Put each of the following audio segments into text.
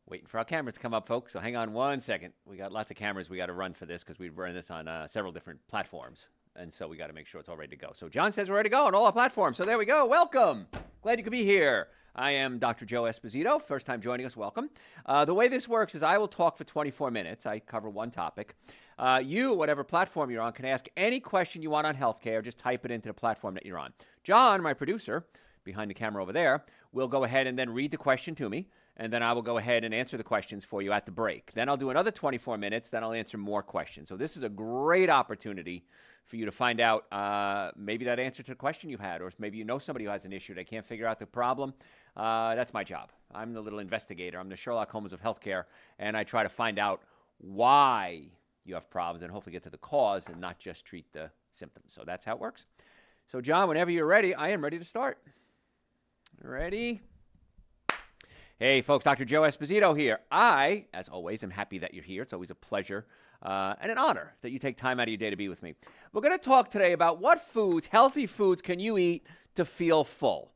Waiting for our cameras to come up, folks. So hang on one second. We got lots of cameras we got to run for this because we run this on several different platforms. And so we got to make sure it's all ready to go. So John says we're ready to go on all our platforms. So there we go. Welcome. Glad you could be here. I am Dr. Joe Esposito. First time joining us, welcome. The way this works is I will talk for 24 minutes. I cover one topic. You, whatever platform you're on, can ask any question you want on healthcare. Just type it into the platform that you're on. John, my producer, behind the camera over there, will go ahead and then read the question to me. And then I will go ahead and answer the questions for you at the break. Then I'll do another 24 minutes. Then I'll answer more questions. So this is a great opportunity for you to find out maybe that answer to the question you had, or maybe you know somebody who has an issue. They can't figure out the problem. That's my job. I'm the little investigator. I'm the Sherlock Holmes of healthcare, and I try to find out why you have problems and hopefully get to the cause and not just treat the symptoms. So that's how it works. So John, whenever you're ready, I am ready to start. Ready? Hey, folks, Dr. Joe Esposito here. I, as always, am happy that you're here. It's always a pleasure and an honor that you take time out of your day to be with me. We're going to talk today about what foods, healthy foods, can you eat to feel full?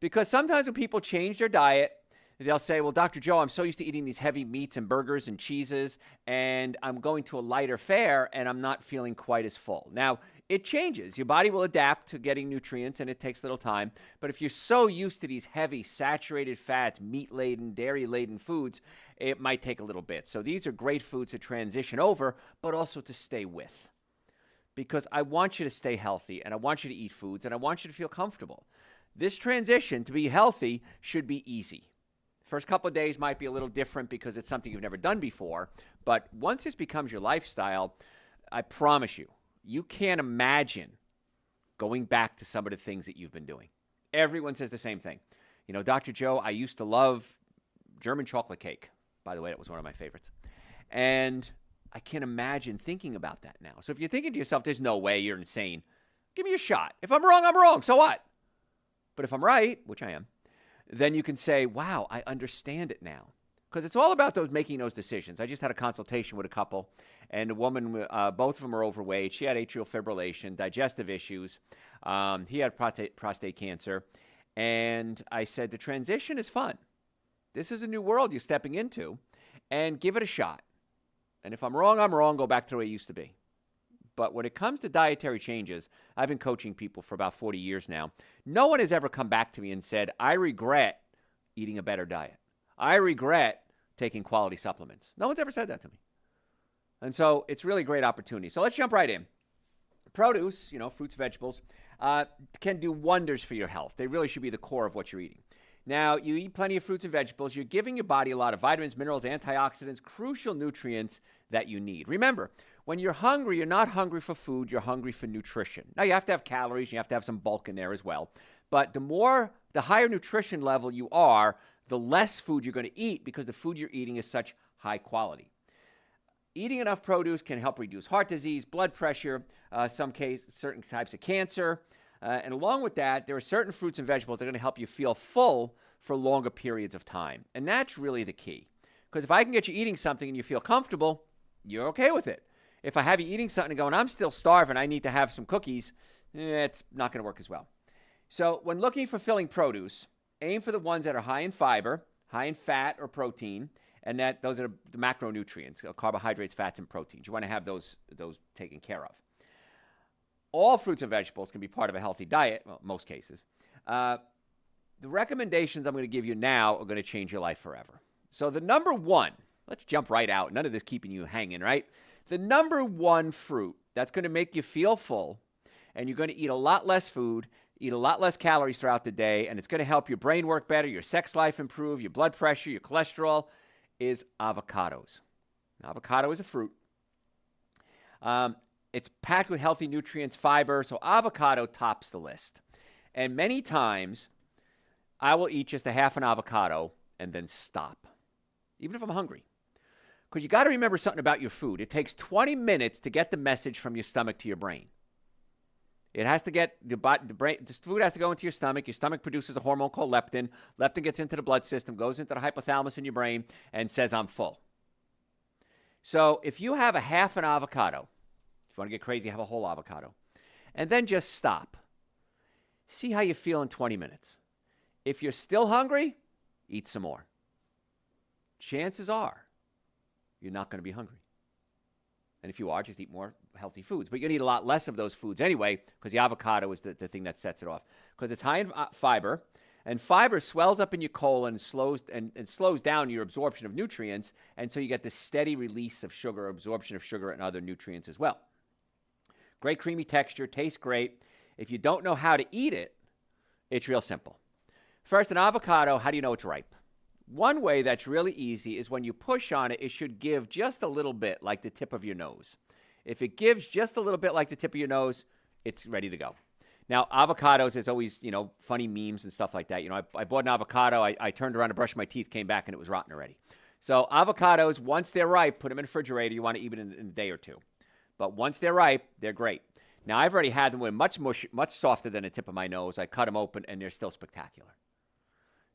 Because sometimes when people change their diet, they'll say, well, Dr. Joe, I'm so used to eating these heavy meats and burgers and cheeses, and I'm going to a lighter fare, and I'm not feeling quite as full. Now, it changes. Your body will adapt to getting nutrients, and it takes a little time. But if you're so used to these heavy, saturated fats, meat-laden, dairy-laden foods, it might take a little bit. So these are great foods to transition over, but also to stay with. Because I want you to stay healthy, and I want you to eat foods, and I want you to feel comfortable. This transition to be healthy should be easy. First couple of days might be a little different because it's something you've never done before. But once this becomes your lifestyle, I promise you, you can't imagine going back to some of the things that you've been doing. Everyone says the same thing. You know, Dr. Joe, I used to love German chocolate cake. By the way, that was one of my favorites. And I can't imagine thinking about that now. So if you're thinking to yourself, there's no way, you're insane, give me a shot. If I'm wrong, I'm wrong. So what? But if I'm right, which I am, then you can say, wow, I understand it now. Because it's all about making those decisions. I just had a consultation with a couple, and a woman, both of them are overweight. She had atrial fibrillation, digestive issues. He had prostate cancer. And I said, the transition is fun. This is a new world you're stepping into, and give it a shot. And if I'm wrong, I'm wrong. Go back to the way it used to be. But when it comes to dietary changes, I've been coaching people for about 40 years now. No one has ever come back to me and said, I regret eating a better diet. I regret taking quality supplements. No one's ever said that to me. And so it's really a great opportunity. So let's jump right in. Produce, fruits, vegetables, can do wonders for your health. They really should be the core of what you're eating. Now, you eat plenty of fruits and vegetables. You're giving your body a lot of vitamins, minerals, antioxidants, crucial nutrients that you need. Remember, when you're hungry, you're not hungry for food. You're hungry for nutrition. Now, you have to have calories. You have to have some bulk in there as well. But the higher nutrition level you are, the less food you're going to eat because the food you're eating is such high quality. Eating enough produce can help reduce heart disease, blood pressure, certain types of cancer. And along with that, there are certain fruits and vegetables that are going to help you feel full for longer periods of time. And that's really the key. Because if I can get you eating something and you feel comfortable, you're okay with it. If I have you eating something and going, I'm still starving, I need to have some cookies, it's not going to work as well. So when looking for filling produce, aim for the ones that are high in fiber, high in fat or protein, and those are the macronutrients, carbohydrates, fats, and proteins. You want to have those taken care of. All fruits and vegetables can be part of a healthy diet, well, most cases. The recommendations I'm going to give you now are going to change your life forever. So the number one, let's jump right out. None of this keeping you hanging, right? The number one fruit that's going to make you feel full, and you're going to eat a lot less food, eat a lot less calories throughout the day, and it's going to help your brain work better, your sex life improve, your blood pressure, your cholesterol, is avocados. Avocado is a fruit. It's packed with healthy nutrients, fiber, so avocado tops the list. And many times, I will eat just a half an avocado and then stop, even if I'm hungry. Because you got to remember something about your food. It takes 20 minutes to get the message from your stomach to your brain. It has to get the brain. This food has to go into your stomach. Your stomach produces a hormone called leptin. Leptin gets into the blood system, goes into the hypothalamus in your brain, and says, I'm full. So if you have a half an avocado, if you want to get crazy, have a whole avocado, and then just stop. See how you feel in 20 minutes. If you're still hungry, eat some more. chances are you're not going to be hungry. And if you are, just eat more healthy foods. But you're going to eat a lot less of those foods anyway, because the avocado is the thing that sets it off. Because it's high in fiber, and fiber swells up in your colon and slows down your absorption of nutrients, and so you get this steady release of sugar, absorption of sugar and other nutrients as well. Great creamy texture, tastes great. If you don't know how to eat it, it's real simple. First, an avocado, how do you know it's ripe? One way that's really easy is when you push on it, it should give just a little bit like the tip of your nose. If it gives just a little bit like the tip of your nose, it's ready to go. Now, avocados, there's always, funny memes and stuff like that. I bought an avocado, I turned around to brush my teeth, came back, and it was rotten already. So avocados, once they're ripe, put them in the refrigerator. You want to eat it in a day or two. But once they're ripe, they're great. Now, I've already had them with much softer than the tip of my nose. I cut them open, and they're still spectacular.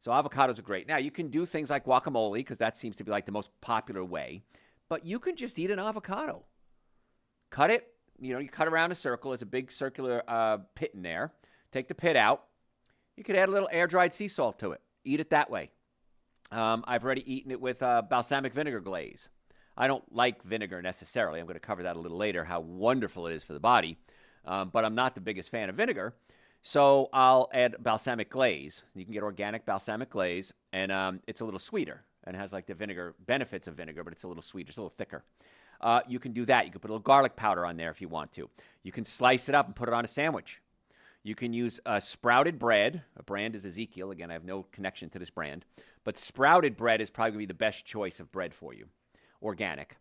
So avocados are great. Now, you can do things like guacamole, because that seems to be like the most popular way. But you can just eat an avocado. Cut it. You cut around a circle. There's a big circular pit in there. Take the pit out. You could add a little air-dried sea salt to it. Eat it that way. I've already eaten it with balsamic vinegar glaze. I don't like vinegar necessarily. I'm going to cover that a little later, how wonderful it is for the body. But I'm not the biggest fan of vinegar. So I'll add balsamic glaze. You can get organic balsamic glaze, and it's a little sweeter. And it has like the vinegar benefits of vinegar, but it's a little sweeter. It's a little thicker. You can do that. You can put a little garlic powder on there if you want to. You can slice it up and put it on a sandwich. You can use sprouted bread. A brand is Ezekiel. Again, I have no connection to this brand. But sprouted bread is probably going to be the best choice of bread for you. Organic.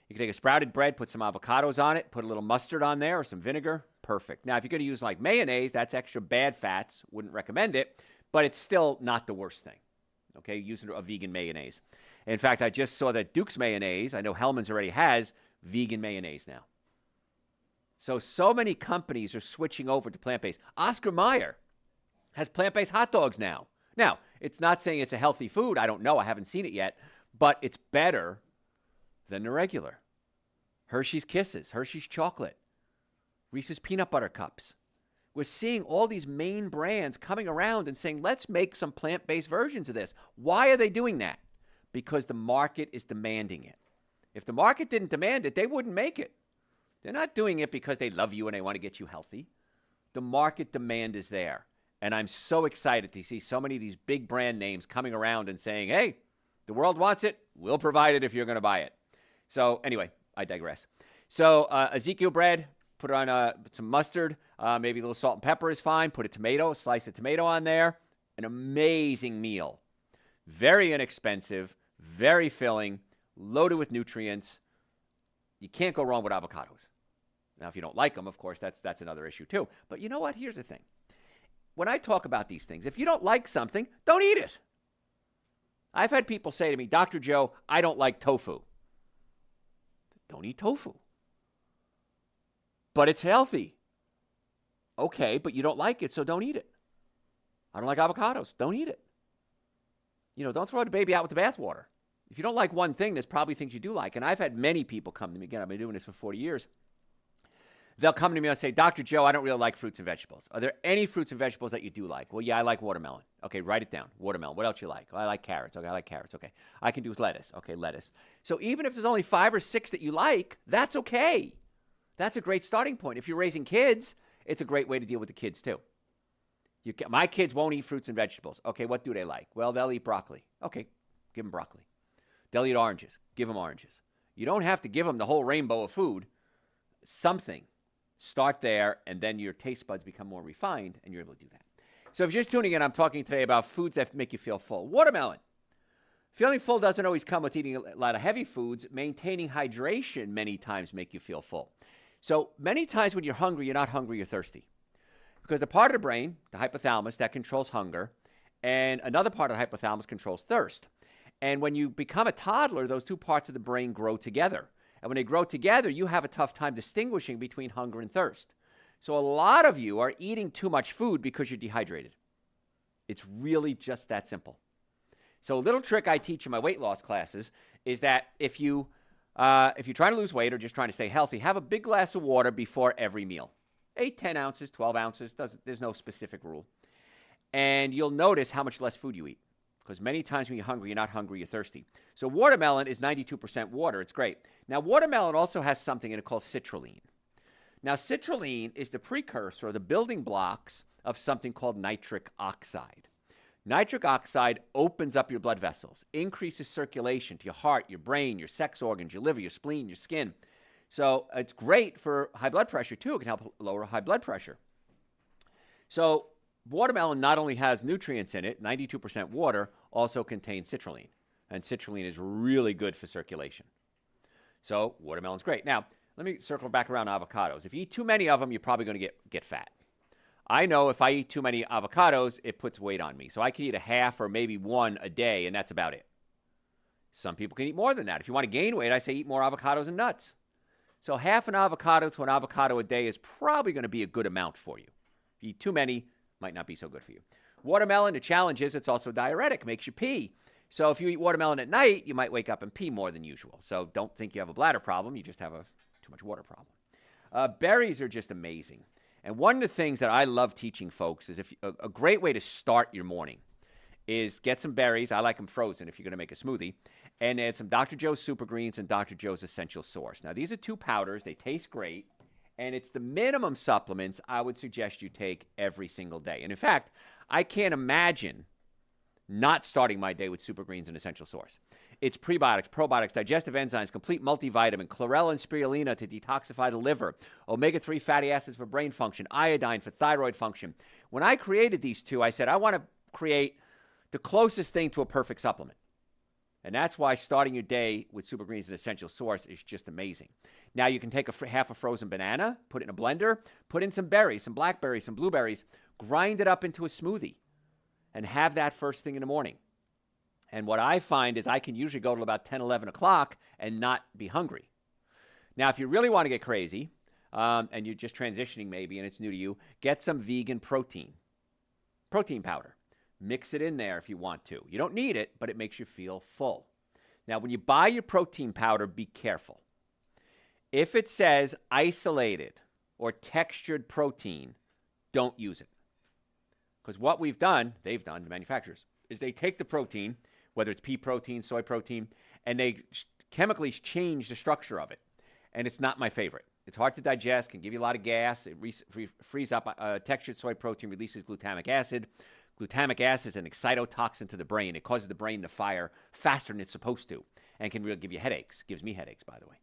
You can take a sprouted bread, put some avocados on it, put a little mustard on there or some vinegar. Perfect. Now, if you're going to use like mayonnaise, that's extra bad fats. Wouldn't recommend it, but it's still not the worst thing. Okay, use a vegan mayonnaise. In fact, I just saw that Duke's mayonnaise, I know Hellmann's already has vegan mayonnaise now. So many companies are switching over to plant-based. Oscar Mayer has plant-based hot dogs now. Now, it's not saying it's a healthy food. I don't know. I haven't seen it yet. But it's better than the regular. Hershey's Kisses, Hershey's Chocolate, Reese's Peanut Butter Cups. We're seeing all these main brands coming around and saying, let's make some plant-based versions of this. Why are they doing that? Because the market is demanding it. If the market didn't demand it, they wouldn't make it. They're not doing it because they love you and they want to get you healthy. The market demand is there. And I'm so excited to see so many of these big brand names coming around and saying, hey, the world wants it. We'll provide it if you're going to buy it. So anyway, I digress. So Ezekiel bread, put it on some mustard, maybe a little salt and pepper is fine. Put a slice of tomato on there. An amazing meal. Very inexpensive, very filling, loaded with nutrients. You can't go wrong with avocados. Now, if you don't like them, of course, that's another issue too. But you know what? Here's the thing. When I talk about these things, if you don't like something, don't eat it. I've had people say to me, Dr. Joe, I don't like tofu. Don't eat tofu. But it's healthy. Okay, but you don't like it, so don't eat it. I don't like avocados. Don't eat it. Don't throw the baby out with the bathwater. If you don't like one thing, there's probably things you do like. And I've had many people come to me. Again, I've been doing this for 40 years. They'll come to me and say, Dr. Joe, I don't really like fruits and vegetables. Are there any fruits and vegetables that you do like? Well, yeah, I like watermelon. Okay, write it down. Watermelon. What else you like? Oh, I like carrots. Okay, I like carrots. Okay. I can do lettuce. Okay, lettuce. So even if there's only 5 or 6 that you like, that's okay. That's a great starting point. If you're raising kids, it's a great way to deal with the kids too. My kids won't eat fruits and vegetables. Okay, what do they like? Well, they'll eat broccoli. Okay, give them broccoli. They'll eat oranges. Give them oranges. You don't have to give them the whole rainbow of food. Something. Start there, and then your taste buds become more refined, and you're able to do that. So if you're just tuning in, I'm talking today about foods that make you feel full. Watermelon. Feeling full doesn't always come with eating a lot of heavy foods. Maintaining hydration many times make you feel full. So many times when you're hungry, you're not hungry, you're thirsty. Because the part of the brain, the hypothalamus, that controls hunger, and another part of the hypothalamus controls thirst. And when you become a toddler, those two parts of the brain grow together. And when they grow together, you have a tough time distinguishing between hunger and thirst. So a lot of you are eating too much food because you're dehydrated. It's really just that simple. So a little trick I teach in my weight loss classes is that if you're trying to lose weight or just trying to stay healthy, have a big glass of water before every meal. 8, 10 ounces, 12 ounces, there's no specific rule. And you'll notice how much less food you eat. because many times when you're hungry, you're not hungry, you're thirsty. So watermelon is 92% water. It's great. Now, watermelon also has something in it called citrulline. Now, citrulline is the precursor or the building blocks of something called nitric oxide. Nitric oxide opens up your blood vessels, increases circulation to your heart, your brain, your sex organs, your liver, your spleen, your skin. So it's great for high blood pressure, too. It can help lower high blood pressure. So watermelon not only has nutrients in it, 92% water, also contains citrulline. And citrulline is really good for circulation. So watermelon's great. Now, let me circle back around avocados. If you eat too many of them, you're probably going to get fat. I know if I eat too many avocados, it puts weight on me. So I can eat a half or maybe one a day, and that's about it. Some people can eat more than that. If you want to gain weight, I say eat more avocados and nuts. So half an avocado to an avocado a day is probably going to be a good amount for you. If you eat too many, might not be so good for you. Watermelon, the challenge is it's also diuretic, makes you pee. So if you eat watermelon at night, you might wake up and pee more than usual. So don't think you have a bladder problem. You just have a too much water problem. Berries are just amazing. And one of the things that I love teaching folks is a great way to start your morning is get some berries. I like them frozen if you're going to make a smoothie. And add some Dr. Joe's Super Greens and Dr. Joe's Essential Source. Now, these are two powders. They taste great. And it's the minimum supplements I would suggest you take every single day. And in fact, I can't imagine not starting my day with Super Greens and Essential Source. It's prebiotics, probiotics, digestive enzymes, complete multivitamin, chlorella and spirulina to detoxify the liver, omega-3 fatty acids for brain function, iodine for thyroid function. When I created these two, I said, I want to create the closest thing to a perfect supplement. And that's why starting your day with Super Greens and Essential Source is just amazing. Now, you can take half a frozen banana, put it in a blender, put in some berries, some blackberries, some blueberries, grind it up into a smoothie, and have that first thing in the morning. And what I find is I can usually go till about 10, 11 o'clock and not be hungry. Now, if you really want to get crazy, and you're just transitioning maybe and it's new to you, get some vegan protein powder. Mix it in there if you want to. You don't need it, but it makes you feel full. Now, when you buy your protein powder, be careful. If it says isolated or textured protein, don't use it. Because what they've done, the manufacturers, is they take the protein, whether it's pea protein, soy protein, and they chemically change the structure of it. And it's not my favorite. It's hard to digest, can give you a lot of gas. It frees up textured soy protein, releases glutamic acid. Glutamic acid is an excitotoxin to the brain. It causes the brain to fire faster than it's supposed to and can really give you headaches. Gives me headaches, by the way.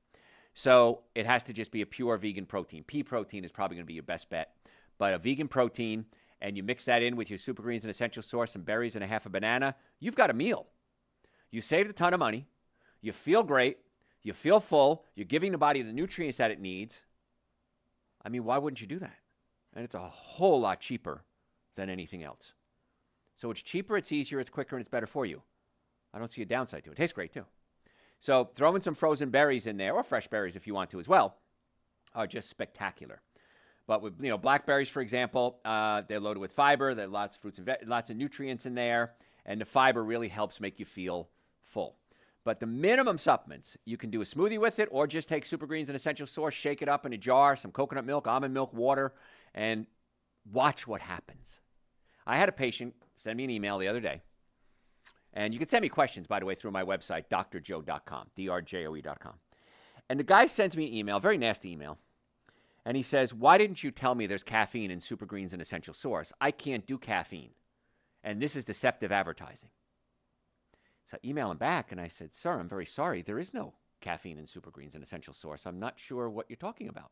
So it has to just be a pure vegan protein. Pea protein is probably going to be your best bet. But a vegan protein, and you mix that in with your Super Greens and Essential Source, some berries and a half a banana, you've got a meal. You saved a ton of money. You feel great. You feel full. You're giving the body the nutrients that it needs. I mean, why wouldn't you do that? And it's a whole lot cheaper than anything else. So it's cheaper, it's easier, it's quicker, and it's better for you. I don't see a downside to it. It tastes great, too. So throw in some frozen berries in there, or fresh berries if you want to as well, are just spectacular. But with blackberries, for example, they're loaded with fiber. There are lots of fruits and lots of nutrients in there, and the fiber really helps make you feel full. But the minimum supplements, you can do a smoothie with it, or just take Super Greens and Essential Source, shake it up in a jar, some coconut milk, almond milk, water, and watch what happens. I had a patient send me an email the other day, and you can send me questions, by the way, through my website, drjoe.com, drjoe.com. And the guy sends me an email, very nasty email, and he says, why didn't you tell me there's caffeine in Super Greens and Essential Source? I can't do caffeine, and this is deceptive advertising. So I emailed him back, and I said, sir, I'm very sorry. There is no caffeine in Super Greens and Essential Source. I'm not sure what you're talking about.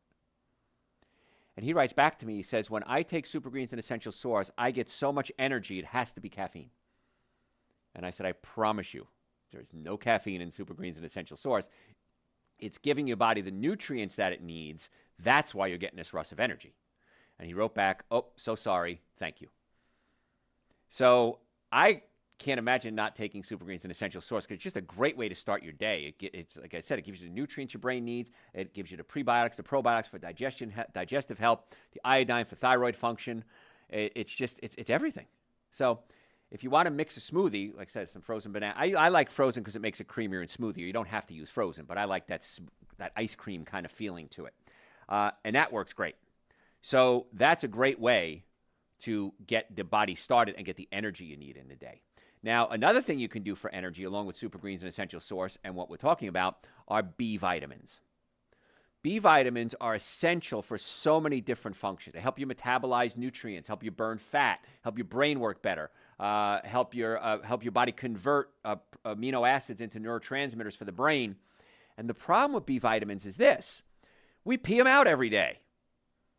And he writes back to me, he says, when I take Super Greens and Essential Source, I get so much energy, it has to be caffeine. And I said, I promise you, there is no caffeine in Super Greens and Essential Source. It's giving your body the nutrients that it needs. That's why you're getting this rush of energy. And he wrote back, oh, so sorry, thank you. So I can't imagine not taking Super Greens and Essential Source because it's just a great way to start your day. It's like I said, it gives you the nutrients your brain needs. It gives you the prebiotics, the probiotics for digestive health, the iodine for thyroid function. It's everything. So if you want to mix a smoothie, like I said, some frozen banana. I like frozen because it makes it creamier and smoother. You don't have to use frozen, but I like that ice cream kind of feeling to it. And that works great. So that's a great way to get the body started and get the energy you need in the day. Now, another thing you can do for energy, along with Super Greens and Essential Source, and what we're talking about, are B vitamins. B vitamins are essential for so many different functions. They help you metabolize nutrients, help you burn fat, help your brain work better, help your body convert amino acids into neurotransmitters for the brain. And the problem with B vitamins is this: we pee them out every day.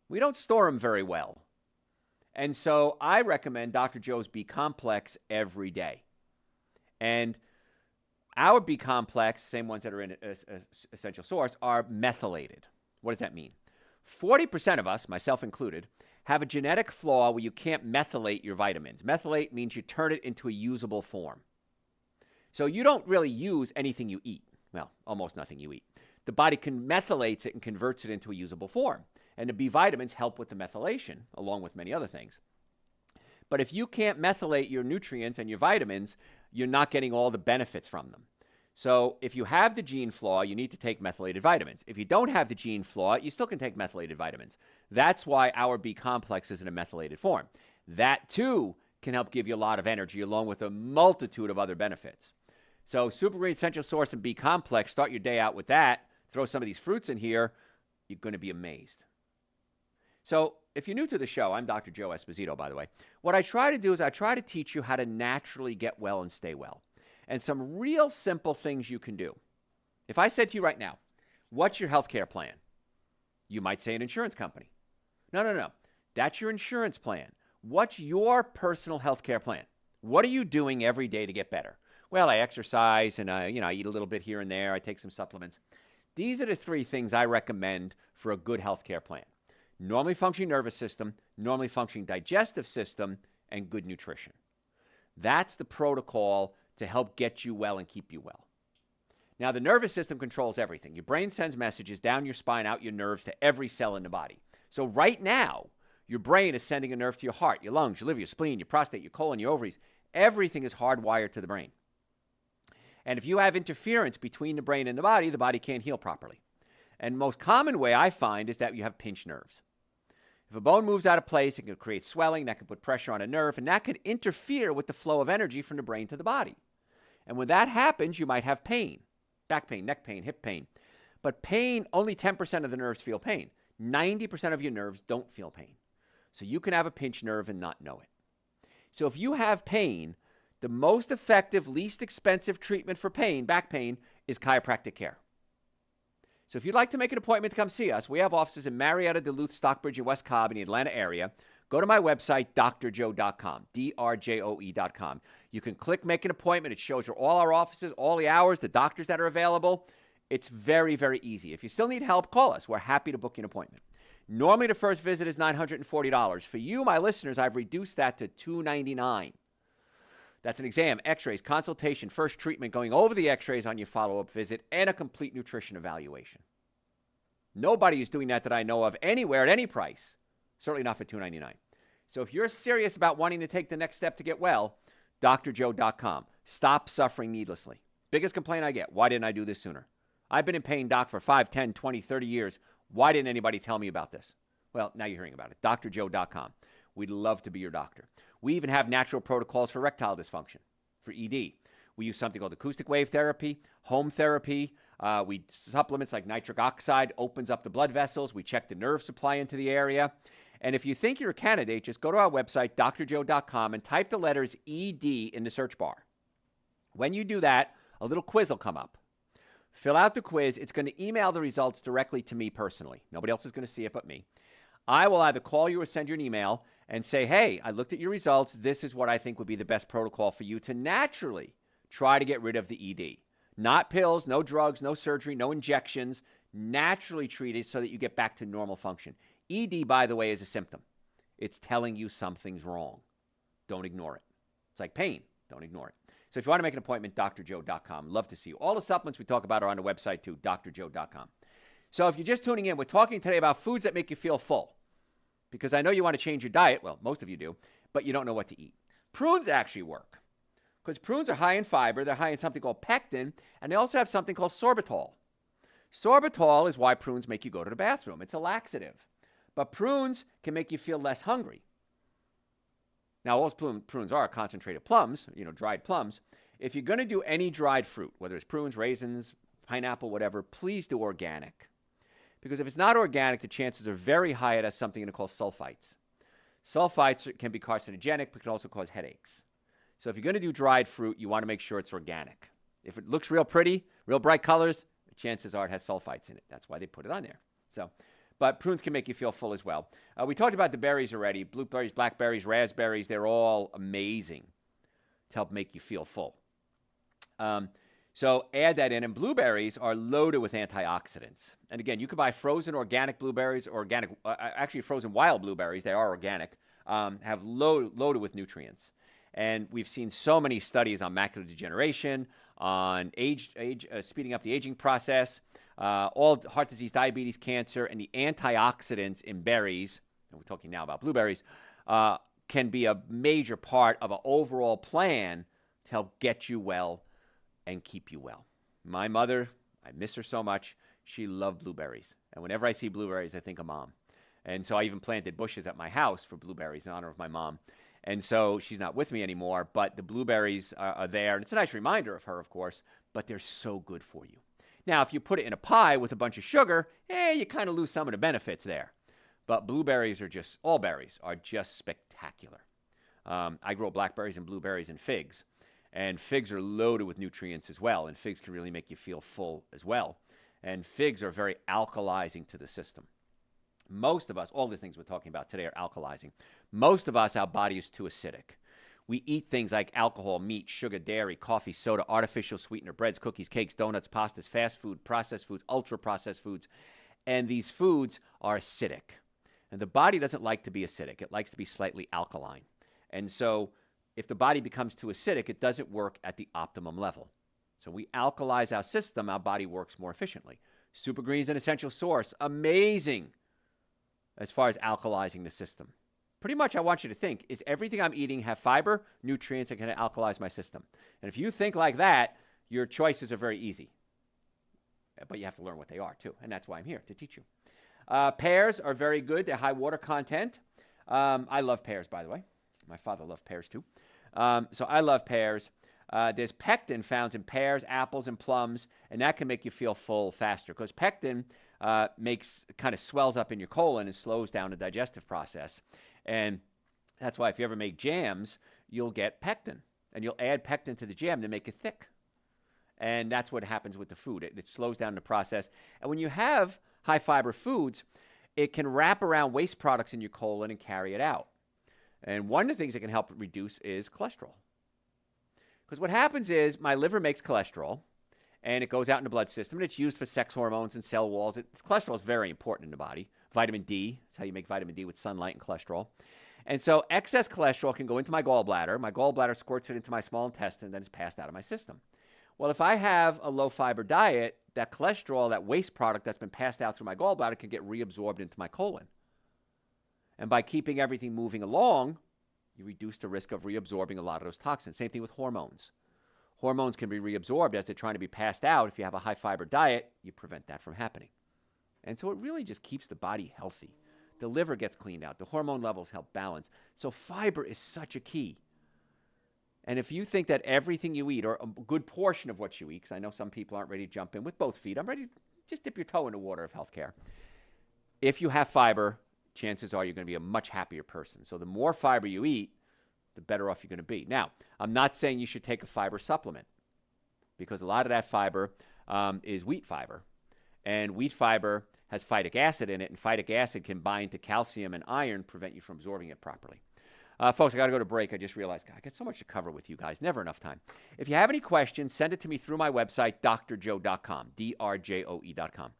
We don't store them very well. And so I recommend Dr. Joe's B complex every day. And our B complex, same ones that are in Essential Source, are methylated. What does that mean? 40% of us, myself included, have a genetic flaw where you can't methylate your vitamins. Methylate means you turn it into a usable form. So you don't really use anything you eat. Well, almost nothing you eat. The body methylates it and converts it into a usable form. And the B vitamins help with the methylation, along with many other things. But if you can't methylate your nutrients and your vitamins, you're not getting all the benefits from them. So if you have the gene flaw, you need to take methylated vitamins. If you don't have the gene flaw, you still can take methylated vitamins. That's why our B complex is in a methylated form. That, too, can help give you a lot of energy, along with a multitude of other benefits. So Super Green Essential Source and B complex, start your day out with that. Throw some of these fruits in here. You're going to be amazed. So if you're new to the show, I'm Dr. Joe Esposito, by the way. What I try to do is I try to teach you how to naturally get well and stay well. And some real simple things you can do. If I said to you right now, what's your healthcare plan? You might say an insurance company. No. That's your insurance plan. What's your personal healthcare plan? What are you doing every day to get better? Well, I exercise and I eat a little bit here and there. I take some supplements. These are the three things I recommend for a good healthcare plan. Normally functioning nervous system, normally functioning digestive system, and good nutrition. That's the protocol to help get you well and keep you well. Now, the nervous system controls everything. Your brain sends messages down your spine, out your nerves to every cell in the body. So right now, your brain is sending a nerve to your heart, your lungs, your liver, your spleen, your prostate, your colon, your ovaries. Everything is hardwired to the brain. And if you have interference between the brain and the body can't heal properly. And the most common way I find is that you have pinched nerves. If a bone moves out of place, it can create swelling, that can put pressure on a nerve, and that could interfere with the flow of energy from the brain to the body. And when that happens, you might have pain, back pain, neck pain, hip pain. But pain, only 10% of the nerves feel pain. 90% of your nerves don't feel pain. So you can have a pinched nerve and not know it. So if you have pain, the most effective, least expensive treatment for pain, back pain, is chiropractic care. So if you'd like to make an appointment to come see us, we have offices in Marietta, Duluth, Stockbridge, and West Cobb in the Atlanta area. Go to my website, drjoe.com, drjoe.com. You can click Make an Appointment. It shows you all our offices, all the hours, the doctors that are available. It's very, very easy. If you still need help, call us. We're happy to book you an appointment. Normally, the first visit is $940. For you, my listeners, I've reduced that to $299. That's an exam, x-rays, consultation, first treatment, going over the x-rays on your follow-up visit, and a complete nutrition evaluation. Nobody is doing that I know of anywhere at any price. Certainly not for $299. So if you're serious about wanting to take the next step to get well, drjoe.com. Stop suffering needlessly. Biggest complaint I get, why didn't I do this sooner? I've been in pain, doc, for 5, 10, 20, 30 years. Why didn't anybody tell me about this? Well, now you're hearing about it. drjoe.com. We'd love to be your doctor. We even have natural protocols for erectile dysfunction, for ED. We use something called acoustic wave therapy, home therapy. Supplements like nitric oxide opens up the blood vessels. We check the nerve supply into the area. And if you think you're a candidate, just go to our website, drjoe.com, and type the letters ED in the search bar. When you do that, a little quiz will come up. Fill out the quiz. It's going to email the results directly to me personally. Nobody else is going to see it but me. I will either call you or send you an email and say, hey, I looked at your results. This is what I think would be the best protocol for you to naturally try to get rid of the ED. Not pills, no drugs, no surgery, no injections. Naturally treat it so that you get back to normal function. ED, by the way, is a symptom. It's telling you something's wrong. Don't ignore it. It's like pain. Don't ignore it. So if you want to make an appointment, drjoe.com. Love to see you. All the supplements we talk about are on the website too, drjoe.com. So if you're just tuning in, we're talking today about foods that make you feel full. Because I know you want to change your diet. Well, most of you do. But you don't know what to eat. Prunes actually work. Because prunes are high in fiber. They're high in something called pectin. And they also have something called sorbitol. Sorbitol is why prunes make you go to the bathroom. It's a laxative. But prunes can make you feel less hungry. Now, all prunes are concentrated plums, dried plums. If you're going to do any dried fruit, whether it's prunes, raisins, pineapple, whatever, please do organic. Because if it's not organic, the chances are very high it has something called sulfites. Sulfites can be carcinogenic, but can also cause headaches. So if you're going to do dried fruit, you want to make sure it's organic. If it looks real pretty, real bright colors, the chances are it has sulfites in it. That's why they put it on there. But prunes can make you feel full as well. We talked about the berries already. Blueberries, blackberries, raspberries, they're all amazing to help make you feel full. So add that in. And blueberries are loaded with antioxidants. And again, you can buy frozen organic blueberries, or actually frozen wild blueberries. They are organic, have loaded with nutrients. And we've seen so many studies on macular degeneration, on speeding up the aging process, all heart disease, diabetes, cancer, and the antioxidants in berries, and we're talking now about blueberries, can be a major part of an overall plan to help get you well and keep you well. My mother, I miss her so much. She loved blueberries. And whenever I see blueberries, I think of Mom. And so I even planted bushes at my house for blueberries in honor of my mom. And so she's not with me anymore, but the blueberries are there. And it's a nice reminder of her, of course, but they're so good for you. Now, if you put it in a pie with a bunch of sugar, you kind of lose some of the benefits there. But blueberries all berries are just spectacular. I grow blackberries and blueberries and figs. And figs are loaded with nutrients as well. And figs can really make you feel full as well. And figs are very alkalizing to the system. Most of us, all the things we're talking about today are alkalizing. Most of us, our body is too acidic. We eat things like alcohol, meat, sugar, dairy, coffee, soda, artificial sweetener, breads, cookies, cakes, donuts, pastas, fast food, processed foods, ultra-processed foods. And these foods are acidic. And the body doesn't like to be acidic. It likes to be slightly alkaline. And so if the body becomes too acidic, it doesn't work at the optimum level. So we alkalize our system, our body works more efficiently. Super Green is an essential source. Amazing as far as alkalizing the system. Pretty much I want you to think, is everything I'm eating have fiber, nutrients that can alkalize my system? And if you think like that, your choices are very easy. But you have to learn what they are too, and that's why I'm here, to teach you. Pears are very good. They're high water content. I love pears, by the way. My father loved pears too. So I love pears. There's pectin found in pears, apples, and plums, and that can make you feel full faster because pectin kind of swells up in your colon and slows down the digestive process. And that's why if you ever make jams, you'll get pectin, and you'll add pectin to the jam to make it thick. And that's what happens with the food. It slows down the process. And when you have high fiber foods, it can wrap around waste products in your colon and carry it out. And one of the things that can help reduce is cholesterol. Because what happens is my liver makes cholesterol, and it goes out in the blood system, and it's used for sex hormones and cell walls. Cholesterol is very important in the body. Vitamin D, that's how you make vitamin D, with sunlight and cholesterol. And so excess cholesterol can go into my gallbladder. My gallbladder squirts it into my small intestine, and then it's passed out of my system. Well, if I have a low-fiber diet, that cholesterol, that waste product that's been passed out through my gallbladder can get reabsorbed into my colon. And by keeping everything moving along, you reduce the risk of reabsorbing a lot of those toxins. Same thing with hormones. Hormones can be reabsorbed as they're trying to be passed out. If you have a high-fiber diet, you prevent that from happening. And so it really just keeps the body healthy. The liver gets cleaned out. The hormone levels help balance. So fiber is such a key. And if you think that everything you eat, or a good portion of what you eat, because I know some people aren't ready to jump in with both feet. I'm ready to just dip your toe in the water of healthcare. If you have fiber, chances are you're going to be a much happier person. So the more fiber you eat, the better off you're going to be. Now, I'm not saying you should take a fiber supplement, because a lot of that fiber is wheat fiber. And wheat fiber has phytic acid in it, and phytic acid can bind to calcium and iron, prevent you from absorbing it properly. Folks, I got to go to break. I just realized, God, I got so much to cover with you guys. Never enough time. If you have any questions, send it to me through my website, drjoe.com, drjoe.com.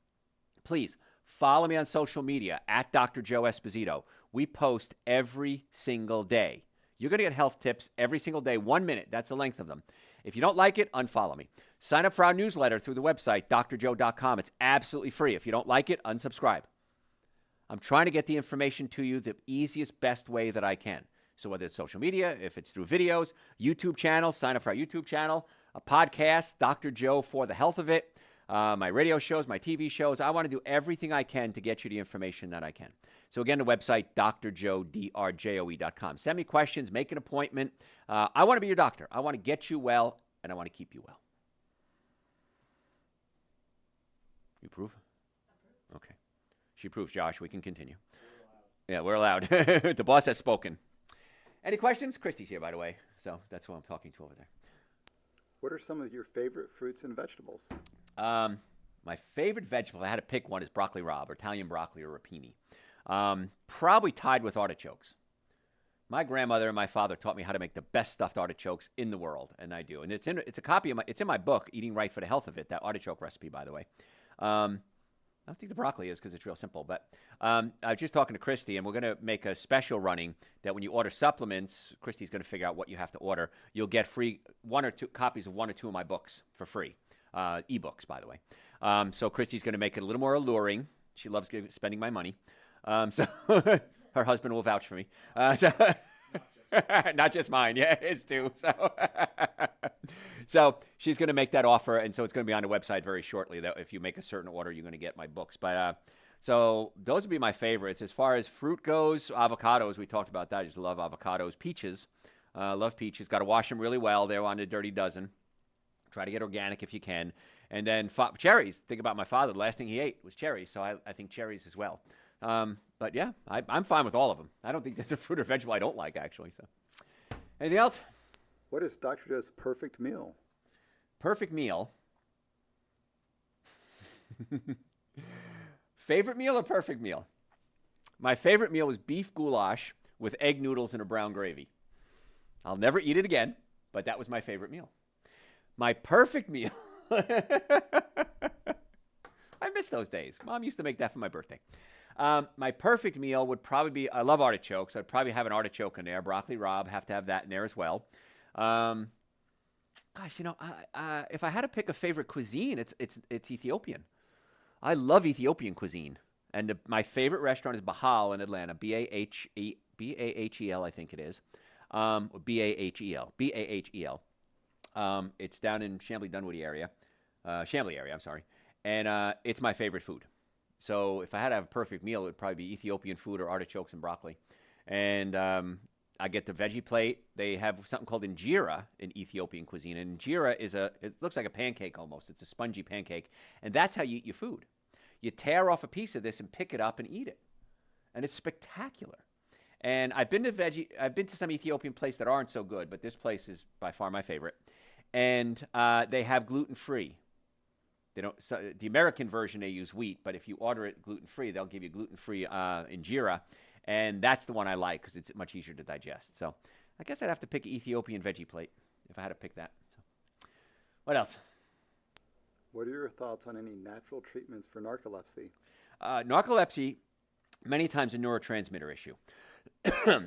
Please follow me on social media, at Dr. Joe Esposito. We post every single day. You're going to get health tips every single day, 1 minute. That's the length of them. If you don't like it, unfollow me. Sign up for our newsletter through the website, drjoe.com. It's absolutely free. If you don't like it, unsubscribe. I'm trying to get the information to you the easiest, best way that I can. So whether it's social media, if it's through videos, YouTube channel, sign up for our YouTube channel, a podcast, Dr. Joe for the Health of It. my radio shows, my TV shows. I want to do everything I can to get you the information that I can. So again, the website, drjoe.com. Send me questions, make an appointment. I want to be your doctor. I want to get you well, and I want to keep you well. You approve? Okay. She approves, Josh. We can continue. Yeah, we're allowed. The boss has spoken. Any questions? Christy's here, by the way. So that's who I'm talking to over there. What are some of your favorite fruits and vegetables? My favorite vegetable, if I had to pick one, is broccoli rabe, or Italian broccoli, or rapini. Probably tied with artichokes. My grandmother and my father taught me how to make the best stuffed artichokes in the world, and I do. And it's a copy of it's in my book, Eating Right for the Health of It, that artichoke recipe, by the way. I don't think the broccoli is because it's real simple, but I was just talking to Christy, and we're going to make a special running that when you order supplements, Christy's going to figure out what you have to order. You'll get free 1 or 2 copies of 1 or 2 of my books for free, ebooks, by the way. So Christy's going to make it a little more alluring. She loves spending my money. So her husband will vouch for me. Not just mine, yeah, his too. So she's going to make that offer, and so it's going to be on the website very shortly. That if you make a certain order, you're going to get my books. But so those would be my favorites. As far as fruit goes, avocados, we talked about that. I just love avocados. Peaches, love peaches. Got to wash them really well. They're on the Dirty Dozen. Try to get organic if you can. And then cherries. Think about my father. The last thing he ate was cherries, so I think cherries as well. But yeah, I'm fine with all of them. I don't think there's a fruit or vegetable I don't like, actually. So, anything else? What is Dr. Joe's perfect meal? Perfect meal. Favorite meal or perfect meal? My favorite meal was beef goulash with egg noodles and a brown gravy. I'll never eat it again, but that was my favorite meal. My perfect meal. I miss those days. Mom used to make that for my birthday. My perfect meal would probably be, I love artichokes. I'd probably have an artichoke in there. Broccoli rabe, have to have that in there as well. Gosh, if I had to pick a favorite cuisine, it's Ethiopian. I love Ethiopian cuisine. And my favorite restaurant is Bahal in Atlanta, B-A-H-E-L, I think it is. Or B-A-H-E-L. B-A-H-E-L. It's down in Chambly area. I'm sorry. And it's my favorite food. So if I had to have a perfect meal, it would probably be Ethiopian food or artichokes and broccoli. And I get the veggie plate. They have something called injera in Ethiopian cuisine. And injera it looks like a pancake almost. It's a spongy pancake. And that's how you eat your food. You tear off a piece of this and pick it up and eat it. And it's spectacular. And I've been to some Ethiopian places that aren't so good, but this place is by far my favorite. And they have gluten-free. The American version, they use wheat, but if you order it gluten-free, they'll give you gluten-free injera, and that's the one I like because it's much easier to digest. So I guess I'd have to pick Ethiopian veggie plate if I had to pick that. So, what else? What are your thoughts on any natural treatments for narcolepsy? Narcolepsy, many times a neurotransmitter issue.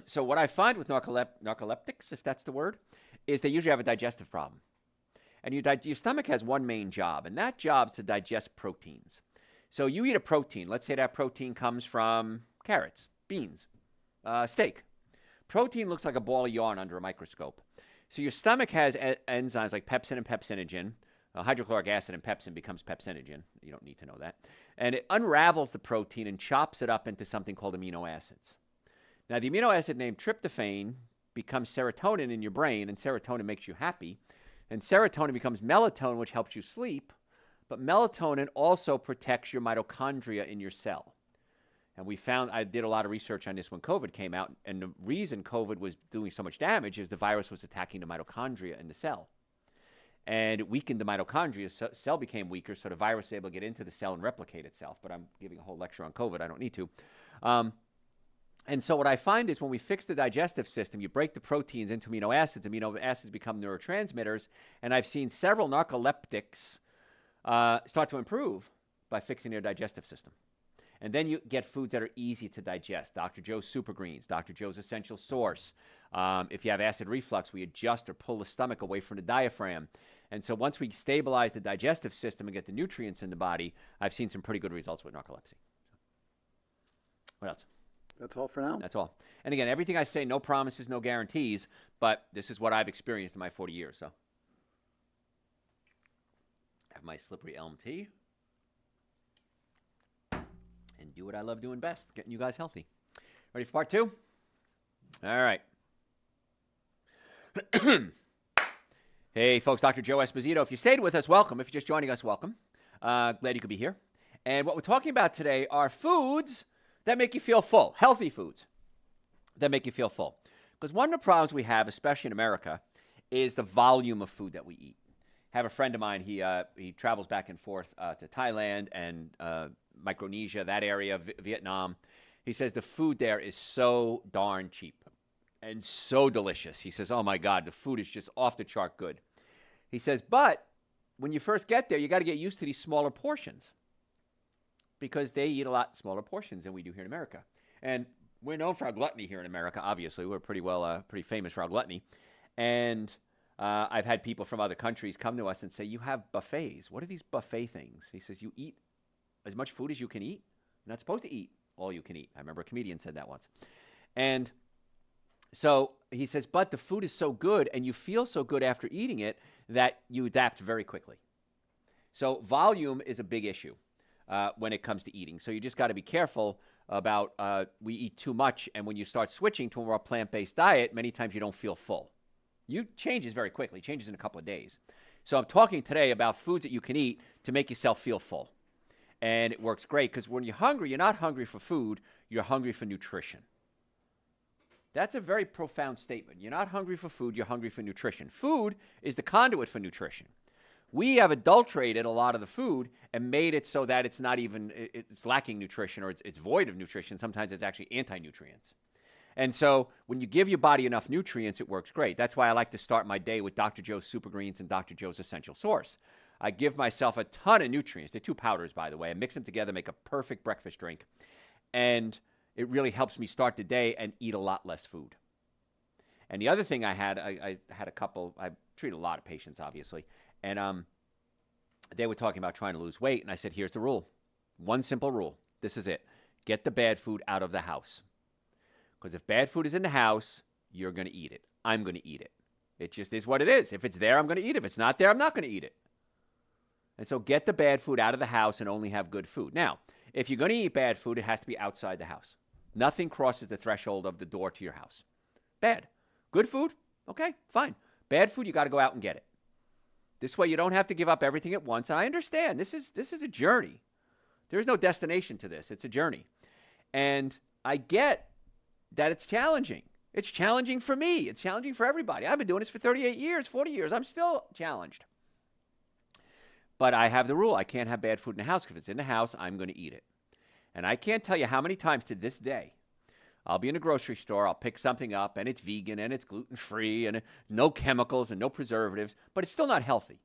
So what I find with narcoleptics, if that's the word, is they usually have a digestive problem. And your stomach has one main job, and that job is to digest proteins. So you eat a protein. Let's say that protein comes from carrots, beans, steak. Protein looks like a ball of yarn under a microscope. So your stomach has enzymes like pepsin and pepsinogen. Hydrochloric acid and pepsin becomes pepsinogen. You don't need to know that. And it unravels the protein and chops it up into something called amino acids. Now, the amino acid named tryptophan becomes serotonin in your brain, and serotonin makes you happy. And serotonin becomes melatonin, which helps you sleep. But melatonin also protects your mitochondria in your cell. And I did a lot of research on this when COVID came out. And the reason COVID was doing so much damage is the virus was attacking the mitochondria in the cell. And it weakened the mitochondria. So the cell became weaker, so the virus was able to get into the cell and replicate itself. But I'm giving a whole lecture on COVID. I don't need to. And so what I find is when we fix the digestive system, you break the proteins into amino acids become neurotransmitters, and I've seen several narcoleptics start to improve by fixing their digestive system. And then you get foods that are easy to digest. Dr. Joe's Super Greens, Dr. Joe's Essential Source. If you have acid reflux, we adjust or pull the stomach away from the diaphragm. And so once we stabilize the digestive system and get the nutrients in the body, I've seen some pretty good results with narcolepsy. What else? That's all for now. That's all. And again, everything I say, no promises, no guarantees, but this is what I've experienced in my 40 years. So have my slippery elm tea and do what I love doing best, getting you guys healthy. Ready for part two? All right. Hey, folks, Dr. Joe Esposito. If you stayed with us, welcome. If you're just joining us, welcome. Glad you could be here. And what we're talking about today are foods that make you feel full, healthy foods that make you feel full. Because one of the problems we have, especially in America, is the volume of food that we eat. I have a friend of mine, he travels back and forth to Thailand and Micronesia, that area, Vietnam. He says the food there is so darn cheap and so delicious. He says, oh my God, the food is just off the chart good. He says, but when you first get there, you got to get used to these smaller portions because they eat a lot smaller portions than we do here in America. And we're known for our gluttony here in America, obviously. We're pretty famous for our gluttony. And I've had people from other countries come to us and say, you have buffets. What are these buffet things? He says, you eat as much food as you can eat. You're not supposed to eat all you can eat. I remember a comedian said that once. And so he says, but the food is so good and you feel so good after eating it that you adapt very quickly. So volume is a big issue when it comes to eating. So you just got to be careful about we eat too much, and when you start switching to a more plant-based diet, many times you don't feel full. You changes very quickly, changes in a couple of days. So I'm talking today about foods that you can eat to make yourself feel full. And it works great because when you're hungry, you're not hungry for food, you're hungry for nutrition. That's a very profound statement. You're not hungry for food, you're hungry for nutrition. Food is the conduit for nutrition. We have adulterated a lot of the food and made it so that it's not even, it's lacking nutrition or it's void of nutrition. Sometimes it's actually anti-nutrients. And so when you give your body enough nutrients, it works great. That's why I like to start my day with Dr. Joe's Super Greens and Dr. Joe's Essential Source. I give myself a ton of nutrients. They're 2 powders, by the way. I mix them together, make a perfect breakfast drink. And it really helps me start the day and eat a lot less food. And the other thing I had a couple, I treat a lot of patients, obviously. And they were talking about trying to lose weight. And I said, here's the rule. One simple rule. This is it. Get the bad food out of the house. Because if bad food is in the house, you're going to eat it. I'm going to eat it. It just is what it is. If it's there, I'm going to eat it. If it's not there, I'm not going to eat it. And so get the bad food out of the house and only have good food. Now, if you're going to eat bad food, it has to be outside the house. Nothing crosses the threshold of the door to your house. Bad. Good food? Okay, fine. Bad food, you got to go out and get it. This way you don't have to give up everything at once. And I understand this is a journey. There's no destination to this. It's a journey. And I get that it's challenging. It's challenging for me. It's challenging for everybody. I've been doing this for 38 years, 40 years. I'm still challenged. But I have the rule. I can't have bad food in the house. If it's in the house, I'm going to eat it. And I can't tell you how many times to this day, I'll be in a grocery store, I'll pick something up, and it's vegan, and it's gluten-free, and no chemicals, and no preservatives, but it's still not healthy.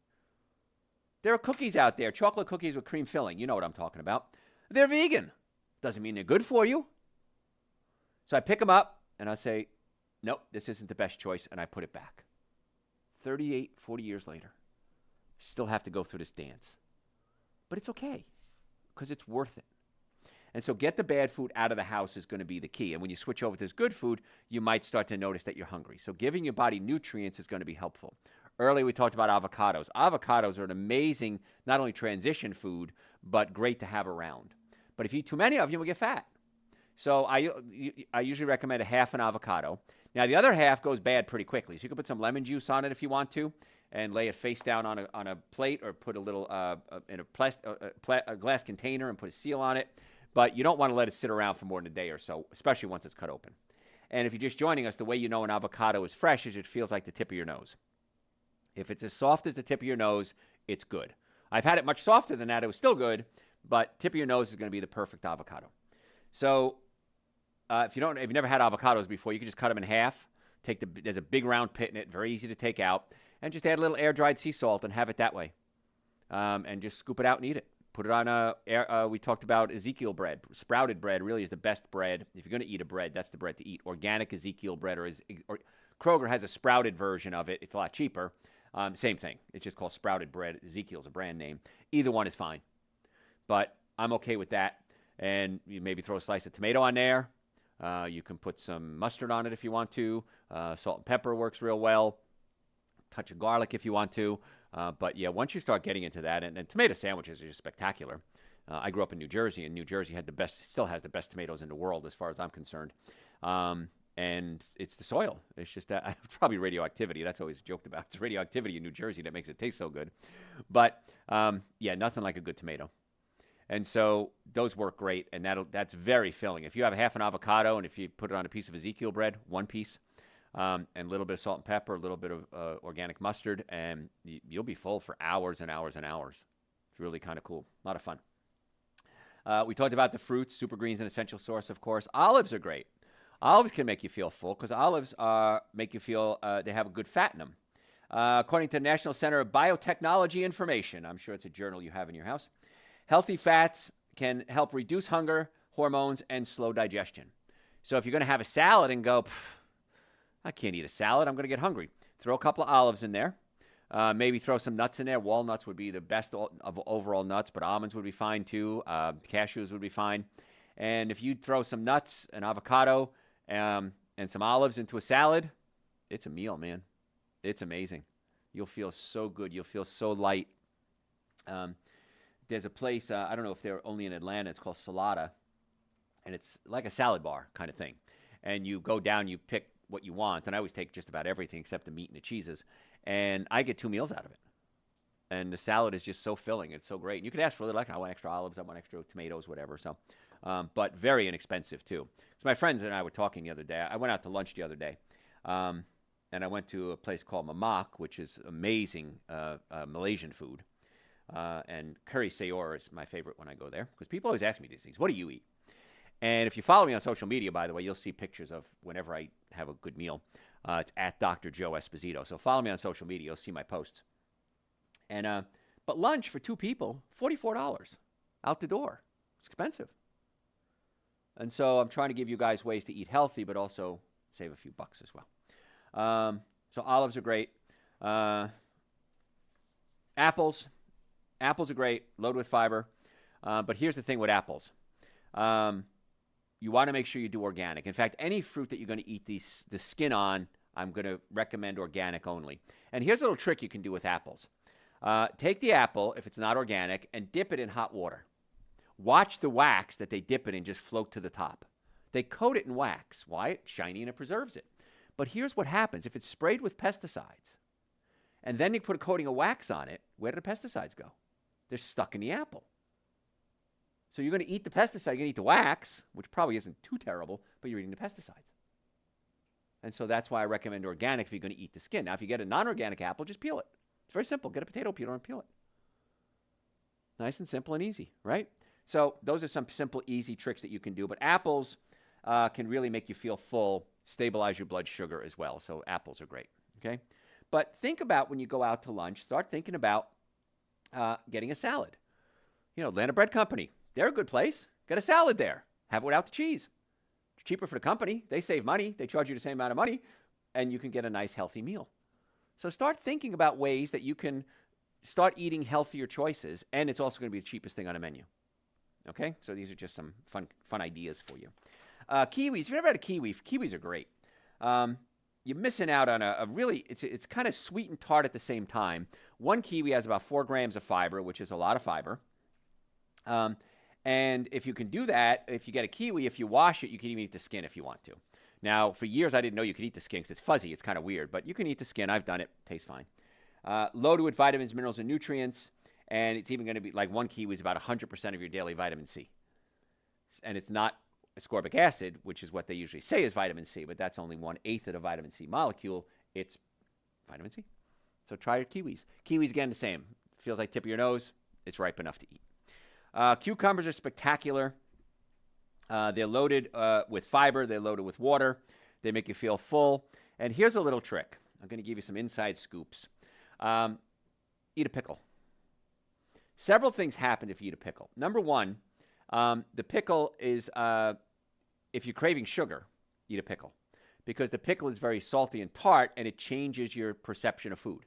There are cookies out there, chocolate cookies with cream filling. You know what I'm talking about. They're vegan. Doesn't mean they're good for you. So I pick them up, and I say, nope, this isn't the best choice, and I put it back. 38, 40 years later, still have to go through this dance. But it's okay, because it's worth it. And so get the bad food out of the house is going to be the key. And when you switch over to this good food, you might start to notice that you're hungry. So giving your body nutrients is going to be helpful. Earlier we talked about avocados. Avocados are an amazing, not only transition food, but great to have around. But if you eat too many of them, you'll get fat. So I usually recommend a half an avocado. Now the other half goes bad pretty quickly. So you can put some lemon juice on it if you want to, and lay it face down on a plate, or put a little in a glass container and put a seal on it. But you don't want to let it sit around for more than a day or so, especially once it's cut open. And if you're just joining us, the way you know an avocado is fresh is it feels like the tip of your nose. If it's as soft as the tip of your nose, it's good. I've had it much softer than that. It was still good, but tip of your nose is going to be the perfect avocado. So if you've never had avocados before, you can just cut them in half. There's a big round pit in it, very easy to take out, and just add a little air-dried sea salt and have it that way. And just scoop it out and eat it. Put it on we talked about Ezekiel bread. Sprouted bread really is the best bread. If you're going to eat a bread, that's the bread to eat. Organic Ezekiel bread, or Kroger has a sprouted version of it. It's a lot cheaper. Same thing. It's just called sprouted bread. Ezekiel's a brand name. Either one is fine. But I'm okay with that. And you maybe throw a slice of tomato on there. You can put some mustard on it if you want to. Salt and pepper works real well. Touch of garlic if you want to. But yeah, once you start getting into that, and tomato sandwiches are just spectacular. I grew up in New Jersey, and New Jersey had the best, still has the best tomatoes in the world, as far as I'm concerned. And it's the soil. It's just that probably radioactivity. That's always joked about. It's radioactivity in New Jersey that makes it taste so good. But yeah, nothing like a good tomato. And so those work great, and that's very filling. If you have half an avocado, and if you put it on a piece of Ezekiel bread, one piece, and a little bit of salt and pepper, a little bit of organic mustard, and you'll be full for hours and hours and hours. It's really kind of cool. A lot of fun. We talked about the fruits. Super Green's an essential source, of course. Olives are great. Olives can make you feel full because olives make you feel they have a good fat in them. According to the National Center of Biotechnology Information, I'm sure it's a journal you have in your house, healthy fats can help reduce hunger, hormones, and slow digestion. So if you're going to have a salad and go, I can't eat a salad, I'm going to get hungry, throw a couple of olives in there. Maybe throw some nuts in there. Walnuts would be the best of overall nuts, but almonds would be fine too. Cashews would be fine. And if you throw some nuts, an avocado, and some olives into a salad, it's a meal, man. It's amazing. You'll feel so good. You'll feel so light. There's a place, I don't know if they're only in Atlanta, it's called Salata, and it's like a salad bar kind of thing. And you go down, you pick what you want, and I always take just about everything except the meat and the cheeses, and I get 2 meals out of it. And the salad is just so filling. It's so great. And you can ask for a little, like, I want extra olives, I want extra tomatoes, whatever. So, but very inexpensive too. So my friends and I were talking the other day. I went out to lunch the other day, and I went to a place called Mamak, which is amazing Malaysian food. And curry sayur is my favorite when I go there because people always ask me these things. What do you eat? And if you follow me on social media, by the way, you'll see pictures of whenever I have a good meal. It's at Dr. Joe Esposito. So follow me on social media. You'll see my posts. And but lunch for 2 people, $44 out the door. It's expensive. And so I'm trying to give you guys ways to eat healthy, but also save a few bucks as well. So olives are great. Apples are great, loaded with fiber. But here's the thing with apples. You want to make sure you do organic. In fact, any fruit that you're going to eat the skin on, I'm going to recommend organic only. And here's a little trick you can do with apples. Take the apple, if it's not organic, and dip it in hot water. Watch the wax that they dip it in just float to the top. They coat it in wax. Why? It's shiny and it preserves it. But here's what happens. If it's sprayed with pesticides, and then you put a coating of wax on it, where do the pesticides go? They're stuck in the apple. So you're going to eat the pesticide, you're going to eat the wax, which probably isn't too terrible, but you're eating the pesticides. And so that's why I recommend organic if you're going to eat the skin. Now, if you get a non-organic apple, just peel it. It's very simple. Get a potato peeler and peel it. Nice and simple and easy, right? So those are some simple, easy tricks that you can do. But apples can really make you feel full, stabilize your blood sugar as well. So apples are great, okay? But think about when you go out to lunch, start thinking about getting a salad. You know, Atlanta Bread Company, they're a good place. Get a salad there. Have it without the cheese. It's cheaper for the company. They save money. They charge you the same amount of money, and you can get a nice, healthy meal. So start thinking about ways that you can start eating healthier choices, and it's also going to be the cheapest thing on a menu. Okay? So these are just some fun ideas for you. Kiwis. If you've never had a kiwi, kiwis are great. You're missing out on a really, it's kind of sweet and tart at the same time. One kiwi has about 4 grams of fiber, which is a lot of fiber. And if you can do that, if you get a kiwi, if you wash it, you can even eat the skin if you want to. Now, for years, I didn't know you could eat the skin because it's fuzzy. It's kind of weird, but you can eat the skin. I've done it. Tastes fine. Loaded with vitamins, minerals, and nutrients. And it's even going to be like one kiwi is about 100% of your daily vitamin C. And it's not ascorbic acid, which is what they usually say is vitamin C, but that's only 1/8 of the vitamin C molecule. It's vitamin C. So try your kiwis. Kiwis, again, the same. Feels like tip of your nose. It's ripe enough to eat. Cucumbers are spectacular. They're loaded with fiber. They're loaded with water. They make you feel full. And here's a little trick. I'm going to give you some inside scoops. Eat a pickle. Several things happen if you eat a pickle. Number one, the pickle is, if you're craving sugar, eat a pickle. Because the pickle is very salty and tart, and it changes your perception of food.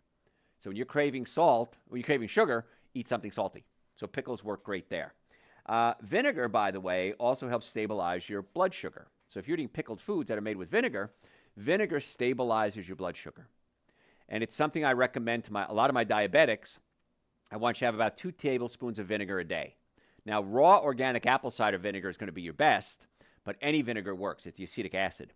So when you're craving salt, when you're craving sugar, eat something salty. So pickles work great there. Vinegar, by the way, also helps stabilize your blood sugar. So if you're eating pickled foods that are made with vinegar, vinegar stabilizes your blood sugar. And it's something I recommend to a lot of my diabetics. I want you to have about 2 tablespoons of vinegar a day. Now, raw organic apple cider vinegar is going to be your best, but any vinegar works. It's the acetic acid.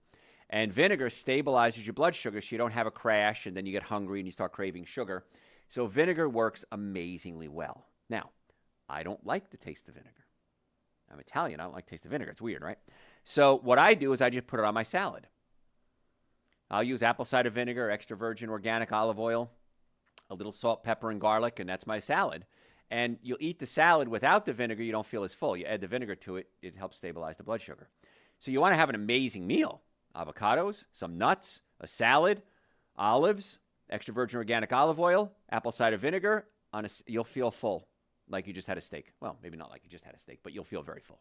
And vinegar stabilizes your blood sugar so you don't have a crash and then you get hungry and you start craving sugar. So vinegar works amazingly well. Now, I don't like the taste of vinegar. I'm Italian. I don't like the taste of vinegar. It's weird, right? So what I do is I just put it on my salad. I'll use apple cider vinegar, extra virgin organic olive oil, a little salt, pepper, and garlic, and that's my salad. And you'll eat the salad without the vinegar, you don't feel as full. You add the vinegar to it, it helps stabilize the blood sugar. So you want to have an amazing meal. Avocados, some nuts, a salad, olives, extra virgin organic olive oil, apple cider vinegar. You'll feel full, like you just had a steak. Well, maybe not like you just had a steak, but you'll feel very full.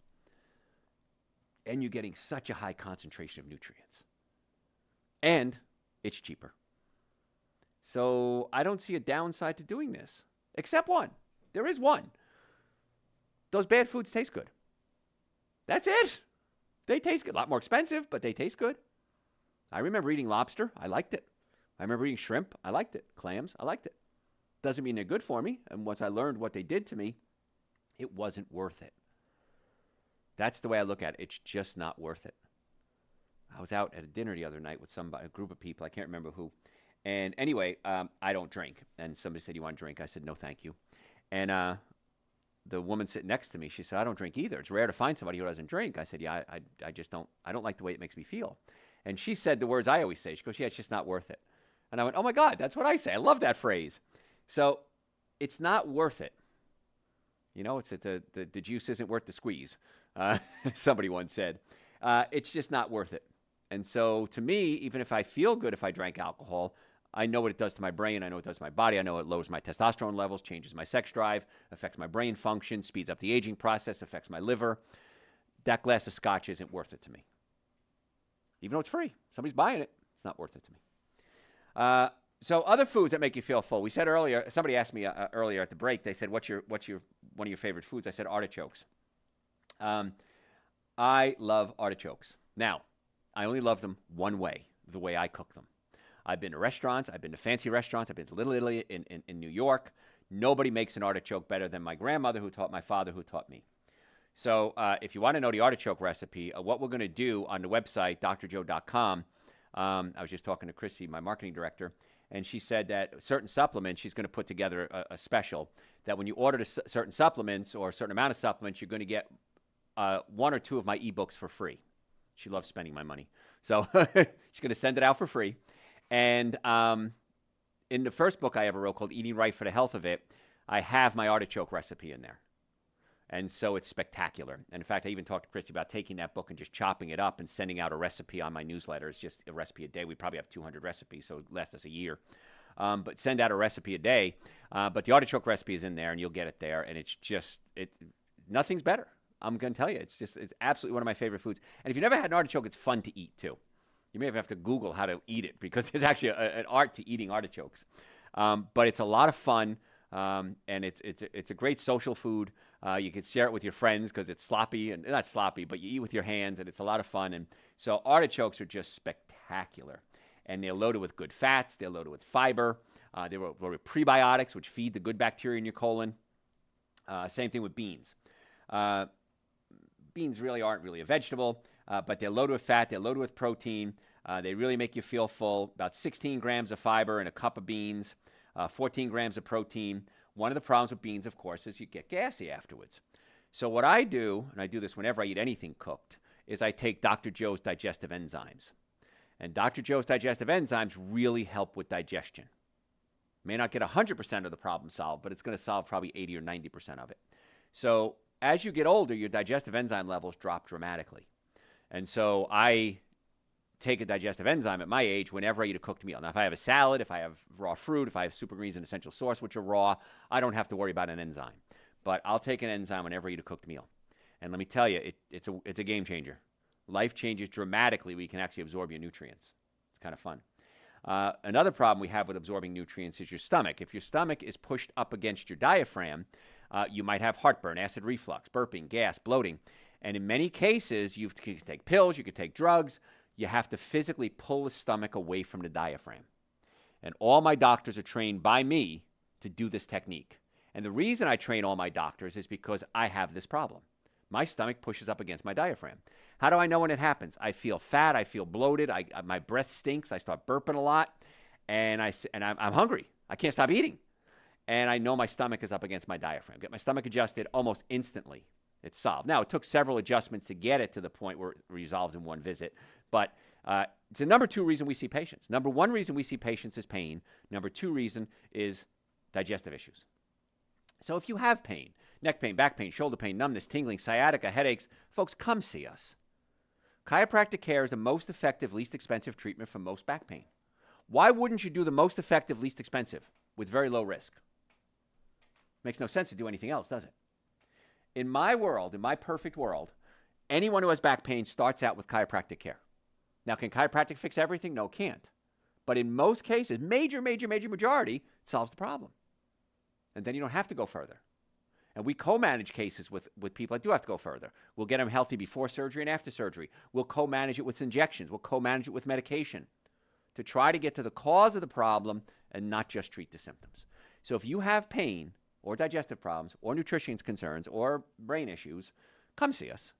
And you're getting such a high concentration of nutrients. And it's cheaper. So I don't see a downside to doing this, except one. There is one. Those bad foods taste good. That's it. They taste good. A lot more expensive, but they taste good. I remember eating lobster. I liked it. I remember eating shrimp. I liked it. Clams. I liked it. Doesn't mean they're good for me. And once I learned what they did to me, it wasn't worth it. That's the way I look at it. It's just not worth it. I was out at a dinner the other night with a group of people. I can't remember who. And anyway, I don't drink. And somebody said, "You want a drink?" I said, "No, thank you." And the woman sitting next to me, she said, "I don't drink either. It's rare to find somebody who doesn't drink." I said, "Yeah, I just don't. I don't like the way it makes me feel." And she said the words I always say. She goes, "Yeah, it's just not worth it." And I went, "Oh my God, that's what I say. I love that phrase." So it's not worth it. You know, it's the juice isn't worth the squeeze. Somebody once said. It's just not worth it. And so to me, even if I feel good if I drank alcohol, I know what it does to my brain. I know what it does to my body. I know it lowers my testosterone levels, changes my sex drive, affects my brain function, speeds up the aging process, affects my liver. That glass of scotch isn't worth it to me. Even though it's free. Somebody's buying it. It's not worth it to me. So other foods that make you feel full. We said earlier, somebody asked me earlier at the break, they said, what's one of your favorite foods? I said artichokes. I love artichokes. Now, I only love them one way, the way I cook them. I've been to restaurants. I've been to fancy restaurants. I've been to Little Italy in New York. Nobody makes an artichoke better than my grandmother who taught my father who taught me. So if you want to know the artichoke recipe, what we're going to do on the website, drjoe.com, I was just talking to Chrissy, my marketing director, and she said that certain supplements, she's going to put together a special that when you order certain supplements or a certain amount of supplements, you're going to get 1 or 2 of my ebooks for free. She loves spending my money. So she's going to send it out for free. And in the first book I ever wrote called Eating Right for the Health of It, I have my artichoke recipe in there. And so it's spectacular. And in fact, I even talked to Christy about taking that book and just chopping it up and sending out a recipe on my newsletter. It's just a recipe a day. We probably have 200 recipes, so it lasts us a year. But send out a recipe a day. But the artichoke recipe is in there, and you'll get it there. And it's just, nothing's better. I'm going to tell you, it's absolutely one of my favorite foods. And if you've never had an artichoke, it's fun to eat too. You may have to Google how to eat it because it's actually an art to eating artichokes. But it's a lot of fun, and it's a great social food. You can share it with your friends because it's sloppy, and not sloppy, but you eat with your hands, and it's a lot of fun. And so artichokes are just spectacular. And they're loaded with good fats. They're loaded with fiber. They're loaded with prebiotics, which feed the good bacteria in your colon. Same thing with beans. Beans really aren't really a vegetable, but they're loaded with fat. They're loaded with protein. They really make you feel full. About 16 grams of fiber in a cup of beans, 14 grams of protein. One of the problems with beans, of course, is you get gassy afterwards. So what I do, and I do this whenever I eat anything cooked, is I take Dr. Joe's digestive enzymes. And Dr. Joe's digestive enzymes really help with digestion. May not get 100% of the problem solved, but it's going to solve probably 80 or 90% of it. So as you get older, your digestive enzyme levels drop dramatically. And so I take a digestive enzyme at my age whenever I eat a cooked meal. Now, if I have a salad, if I have raw fruit, if I have super greens and essential source, which are raw, I don't have to worry about an enzyme. But I'll take an enzyme whenever I eat a cooked meal. And let me tell you, it's a game changer. Life changes dramatically when you can actually absorb your nutrients. It's kind of fun. Another problem we have with absorbing nutrients is your stomach. If your stomach is pushed up against your diaphragm, you might have heartburn, acid reflux, burping, gas, bloating. And in many cases, you can take pills, you could take drugs. You have to physically pull the stomach away from the diaphragm. And all my doctors are trained by me to do this technique. And the reason I train all my doctors is because I have this problem. My stomach pushes up against my diaphragm. How do I know when it happens? I feel fat. I feel bloated. My breath stinks. I start burping a lot. And I'm hungry. I can't stop eating. And I know my stomach is up against my diaphragm. Get my stomach adjusted almost instantly. It's solved. Now, it took several adjustments to get it to the point where it resolves in one visit. But it's the number 2 reason we see patients. Number 1 reason we see patients is pain. Number 2 reason is digestive issues. So if you have pain, neck pain, back pain, shoulder pain, numbness, tingling, sciatica, headaches, folks, come see us. Chiropractic care is the most effective, least expensive treatment for most back pain. Why wouldn't you do the most effective, least expensive with very low risk? Makes no sense to do anything else, does it? In my world, in my perfect world, anyone who has back pain starts out with chiropractic care. Now, can chiropractic fix everything? No, it can't. But in most cases, major majority, it solves the problem. And then you don't have to go further. And we co-manage cases with people that do have to go further. We'll get them healthy before surgery and after surgery. We'll co-manage it with injections. We'll co-manage it with medication to try to get to the cause of the problem and not just treat the symptoms. So if you have pain or digestive problems or nutrition concerns or brain issues, come see us.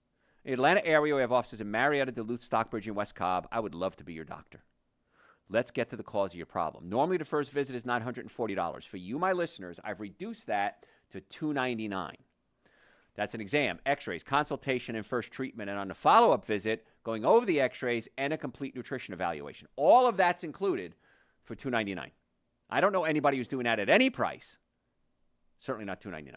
In the Atlanta area, we have offices in Marietta, Duluth, Stockbridge, and West Cobb. I would love to be your doctor. Let's get to the cause of your problem. Normally, the first visit is $940. For you, my listeners, I've reduced that to $299. That's an exam, x-rays, consultation, and first treatment. And on the follow-up visit, going over the x-rays and a complete nutrition evaluation. All of that's included for $299. I don't know anybody who's doing that at any price. Certainly not $299.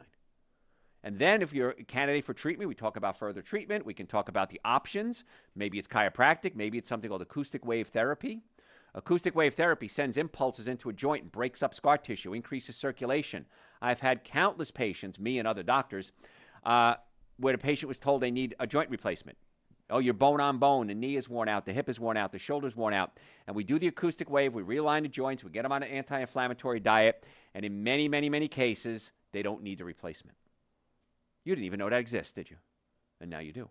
And then if you're a candidate for treatment, we talk about further treatment. We can talk about the options. Maybe it's chiropractic. Maybe it's something called acoustic wave therapy. Acoustic wave therapy sends impulses into a joint and breaks up scar tissue, increases circulation. I've had countless patients, me and other doctors, where the patient was told they need a joint replacement. Oh, you're bone on bone. The knee is worn out. The hip is worn out. The shoulder's worn out. And we do the acoustic wave. We realign the joints. We get them on an anti-inflammatory diet. And in many cases, they don't need the replacement. You didn't even know that exists, did you? And now you do.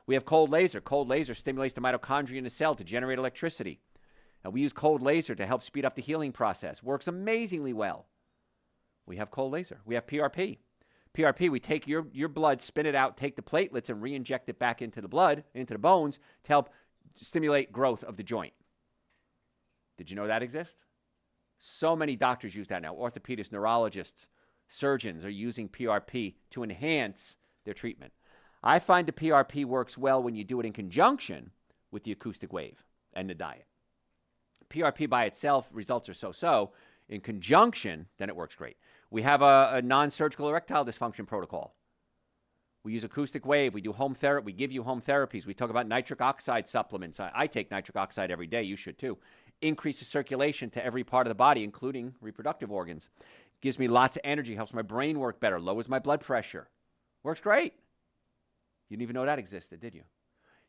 We have cold laser. Cold laser stimulates the mitochondria in the cell to generate electricity. And we use cold laser to help speed up the healing process. Works amazingly well. We have cold laser. We have PRP. PRP, we take your blood, spin it out, take the platelets, and re-inject it back into the blood, into the bones, to help stimulate growth of the joint. Did you know that exists? So many doctors use that now. Orthopedists, neurologists, surgeons are using PRP to enhance their treatment. I find the PRP works well when you do it in conjunction with the acoustic wave and the diet. PRP by itself, results are so-so. In conjunction, then it works great. We have a non-surgical erectile dysfunction protocol. We use acoustic wave. We do home therapy. We give you home therapies. We talk about nitric oxide supplements. I take nitric oxide every day. You should too. Increases circulation to every part of the body, including reproductive organs. Gives me lots of energy. Helps my brain work better. Lowers my blood pressure. Works great. You didn't even know that existed, did you?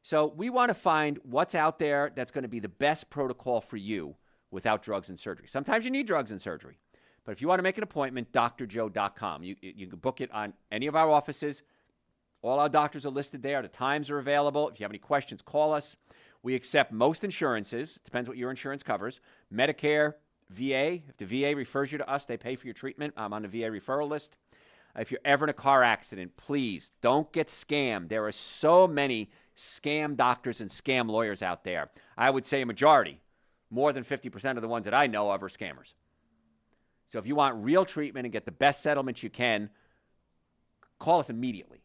So we want to find what's out there that's going to be the best protocol for you without drugs and surgery. Sometimes you need drugs and surgery. But if you want to make an appointment, drjoe.com. You can book it on any of our offices. All our doctors are listed there. The times are available. If you have any questions, call us. We accept most insurances. Depends what your insurance covers. Medicare, VA. If the VA refers you to us, they pay for your treatment. I'm on the VA referral list. If you're ever in a car accident, please don't get scammed. There are so many scam doctors and scam lawyers out there. I would say a majority, more than 50% of the ones that I know of are scammers. So if you want real treatment and get the best settlements you can, call us immediately.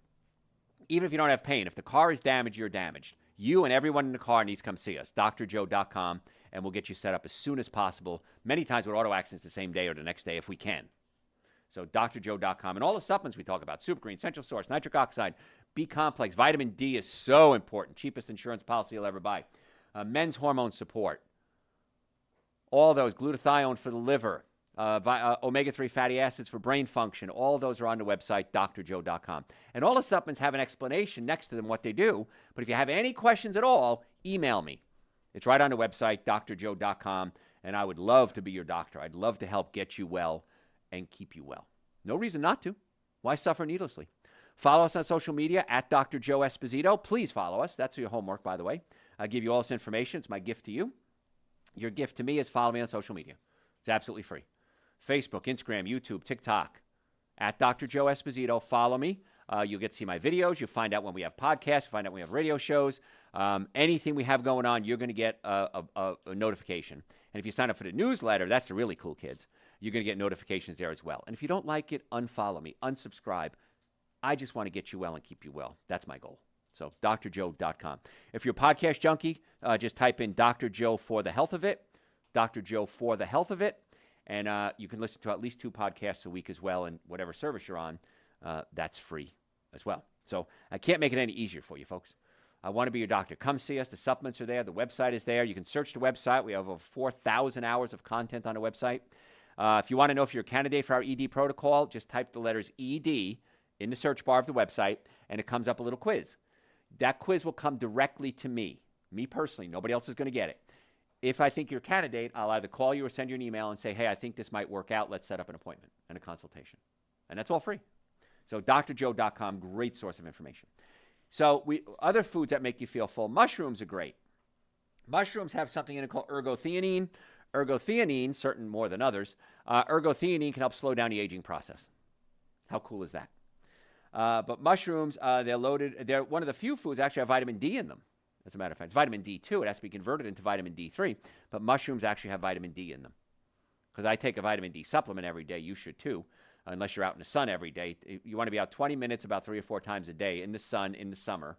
Even if you don't have pain, if the car is damaged, you're damaged. You and everyone in the car needs to come see us, drjoe.com, and we'll get you set up as soon as possible, many times with auto accidents the same day or the next day if we can. So drjoe.com. And all the supplements we talk about, Super Green, Central Source, nitric oxide, B-complex, vitamin D is so important. Cheapest insurance policy you'll ever buy. Men's hormone support. All those, glutathione for the liver, omega-3 fatty acids for brain function. All those are on the website, drjoe.com. And all the supplements have an explanation next to them what they do. But if you have any questions at all, email me. It's right on the website, drjoe.com. And I would love to be your doctor. I'd love to help get you well and keep you well. No reason not to. Why suffer needlessly? Follow us on social media at Dr. Joe Esposito. Please follow us. That's your homework, by the way. I give you all this information. It's my gift to you. Your gift to me is follow me on social media. It's absolutely free. Facebook, Instagram, YouTube, TikTok, at Dr. Joe Esposito. Follow me. You'll get to see my videos. You'll find out when we have podcasts, find out when we have radio shows. Anything we have going on, you're going to get a notification. And if you sign up for the newsletter, that's the really cool kids. You're going to get notifications there as well. And if you don't like it, unfollow me, unsubscribe. I just want to get you well and keep you well. That's my goal. So drjoe.com. If you're a podcast junkie, just type in Dr. Joe for the health of it. Dr. Joe for the health of it. And you can listen to at least 2 podcasts a week as well. And whatever service you're on, that's free as well. So I can't make it any easier for you, folks. I want to be your doctor. Come see us. The supplements are there. The website is there. You can search the website. We have over 4,000 hours of content on the website. If you want to know if you're a candidate for our ED protocol, just type the letters ED in the search bar of the website, and it comes up a little quiz. That quiz will come directly to me personally. Nobody else is going to get it. If I think you're a candidate, I'll either call you or send you an email and say, hey, I think this might work out. Let's set up an appointment and a consultation. And that's all free. So drjoe.com, great source of information. So other foods that make you feel full, mushrooms are great. Mushrooms have something in it called ergotheanine. Ergotheanine, certain more than others, ergotheanine can help slow down the aging process. How cool is that? But mushrooms, they're one of the few foods that actually have vitamin D in them. As a matter of fact, it's vitamin D2. It has to be converted into vitamin D3. But mushrooms actually have vitamin D in them. Because I take a vitamin D supplement every day. You should too, unless you're out in the sun every day. You want to be out 20 minutes about 3 or 4 times a day in the sun in the summer.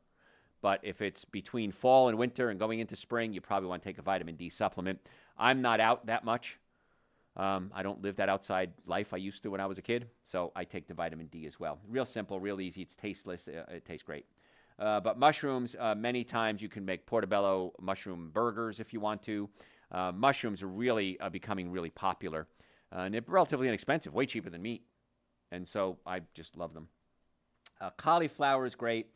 But if it's between fall and winter and going into spring, you probably want to take a vitamin D supplement. I'm not out that much. I don't live that outside life I used to when I was a kid, so I take the vitamin D as well. Real simple, real easy. It's tasteless. It tastes great. But mushrooms, many times you can make portobello mushroom burgers if you want to. Mushrooms are really becoming really popular, and they're relatively inexpensive, way cheaper than meat. And so I just love them. Cauliflower is great.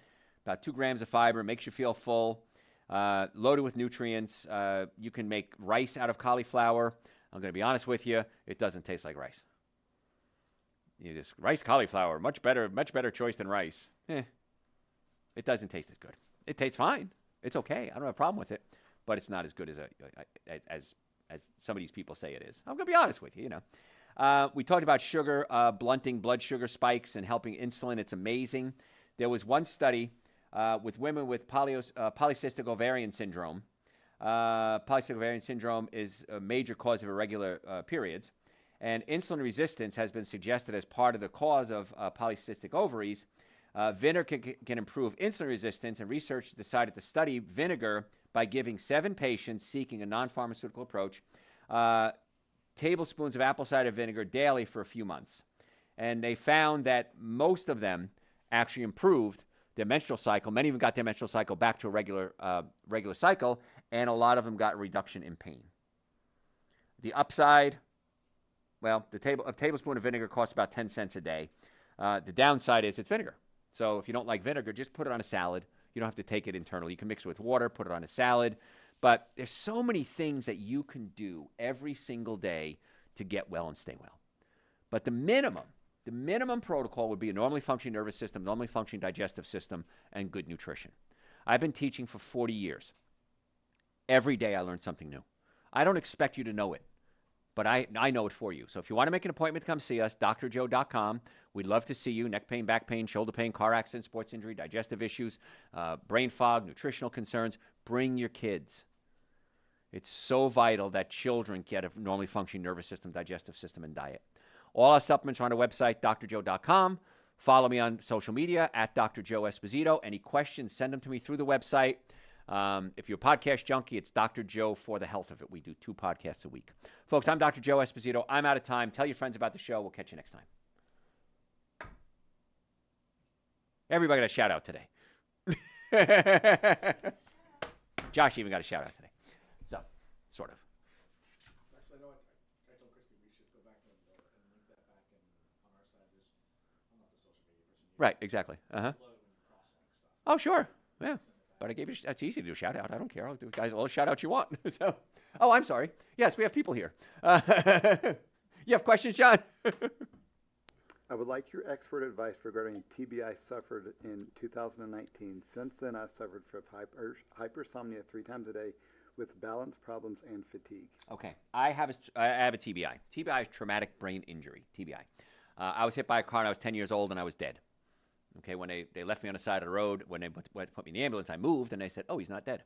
About 2 grams of fiber, makes you feel full, loaded with nutrients. You can make rice out of cauliflower. I'm going to be honest with you, it doesn't taste like rice. Rice cauliflower, much better choice than rice. It doesn't taste as good. It tastes fine. It's okay. I don't have a problem with it, but it's not as good as some of these people say it is. I'm going to be honest with you, We talked about sugar, blunting blood sugar spikes and helping insulin. It's amazing. There was one study with women with polycystic ovarian syndrome. Polycystic ovarian syndrome is a major cause of irregular periods, and insulin resistance has been suggested as part of the cause of polycystic ovaries. Vinegar can improve insulin resistance, and researchers decided to study vinegar by giving 7 patients seeking a non-pharmaceutical approach tablespoons of apple cider vinegar daily for a few months. And they found that most of them actually improved their menstrual cycle. Many even got their menstrual cycle back to a regular cycle, and a lot of them got a reduction in pain. The upside, well, a tablespoon of vinegar costs about 10 cents a day. The downside is it's vinegar. So if you don't like vinegar, just put it on a salad. You don't have to take it internally. You can mix it with water, put it on a salad. But there's so many things that you can do every single day to get well and stay well. But the minimum protocol would be a normally functioning nervous system, normally functioning digestive system, and good nutrition. I've been teaching for 40 years. Every day I learn something new. I don't expect you to know it, but I know it for you. So if you want to make an appointment to come see us, drjoe.com. We'd love to see you. Neck pain, back pain, shoulder pain, car accident, sports injury, digestive issues, brain fog, nutritional concerns. Bring your kids. It's so vital that children get a normally functioning nervous system, digestive system, and diet. All our supplements are on our website, drjoe.com. Follow me on social media at Dr. Joe Esposito. Any questions, send them to me through the website. If you're a podcast junkie, it's Dr. Joe for the health of it. We do 2 podcasts a week. Folks, I'm Dr. Joe Esposito. I'm out of time. Tell your friends about the show. We'll catch you next time. Everybody got a shout out today. Josh even got a shout out today. So, sort of. Actually, no, I told Christy we should go back and link that back on our side. I'm not the social media person. Right, exactly. Uh-huh. Upload when you cross-link stuff. Oh, sure. Yeah. But I gave you, that's easy to do a shout out. I don't care. I'll do guys all the shout outs you want. So, oh, I'm sorry. Yes, we have people here. You have questions, John? I would like your expert advice regarding TB I suffered in 2019. Since then, I've suffered from hypersomnia 3 times a day with balance problems and fatigue. Okay, I have a TBI. TBI is traumatic brain injury. TBI. I was hit by a car when I was 10 years old and I was dead. Okay, when they left me on the side of the road, when they put me in the ambulance, I moved and they said, "Oh, he's not dead."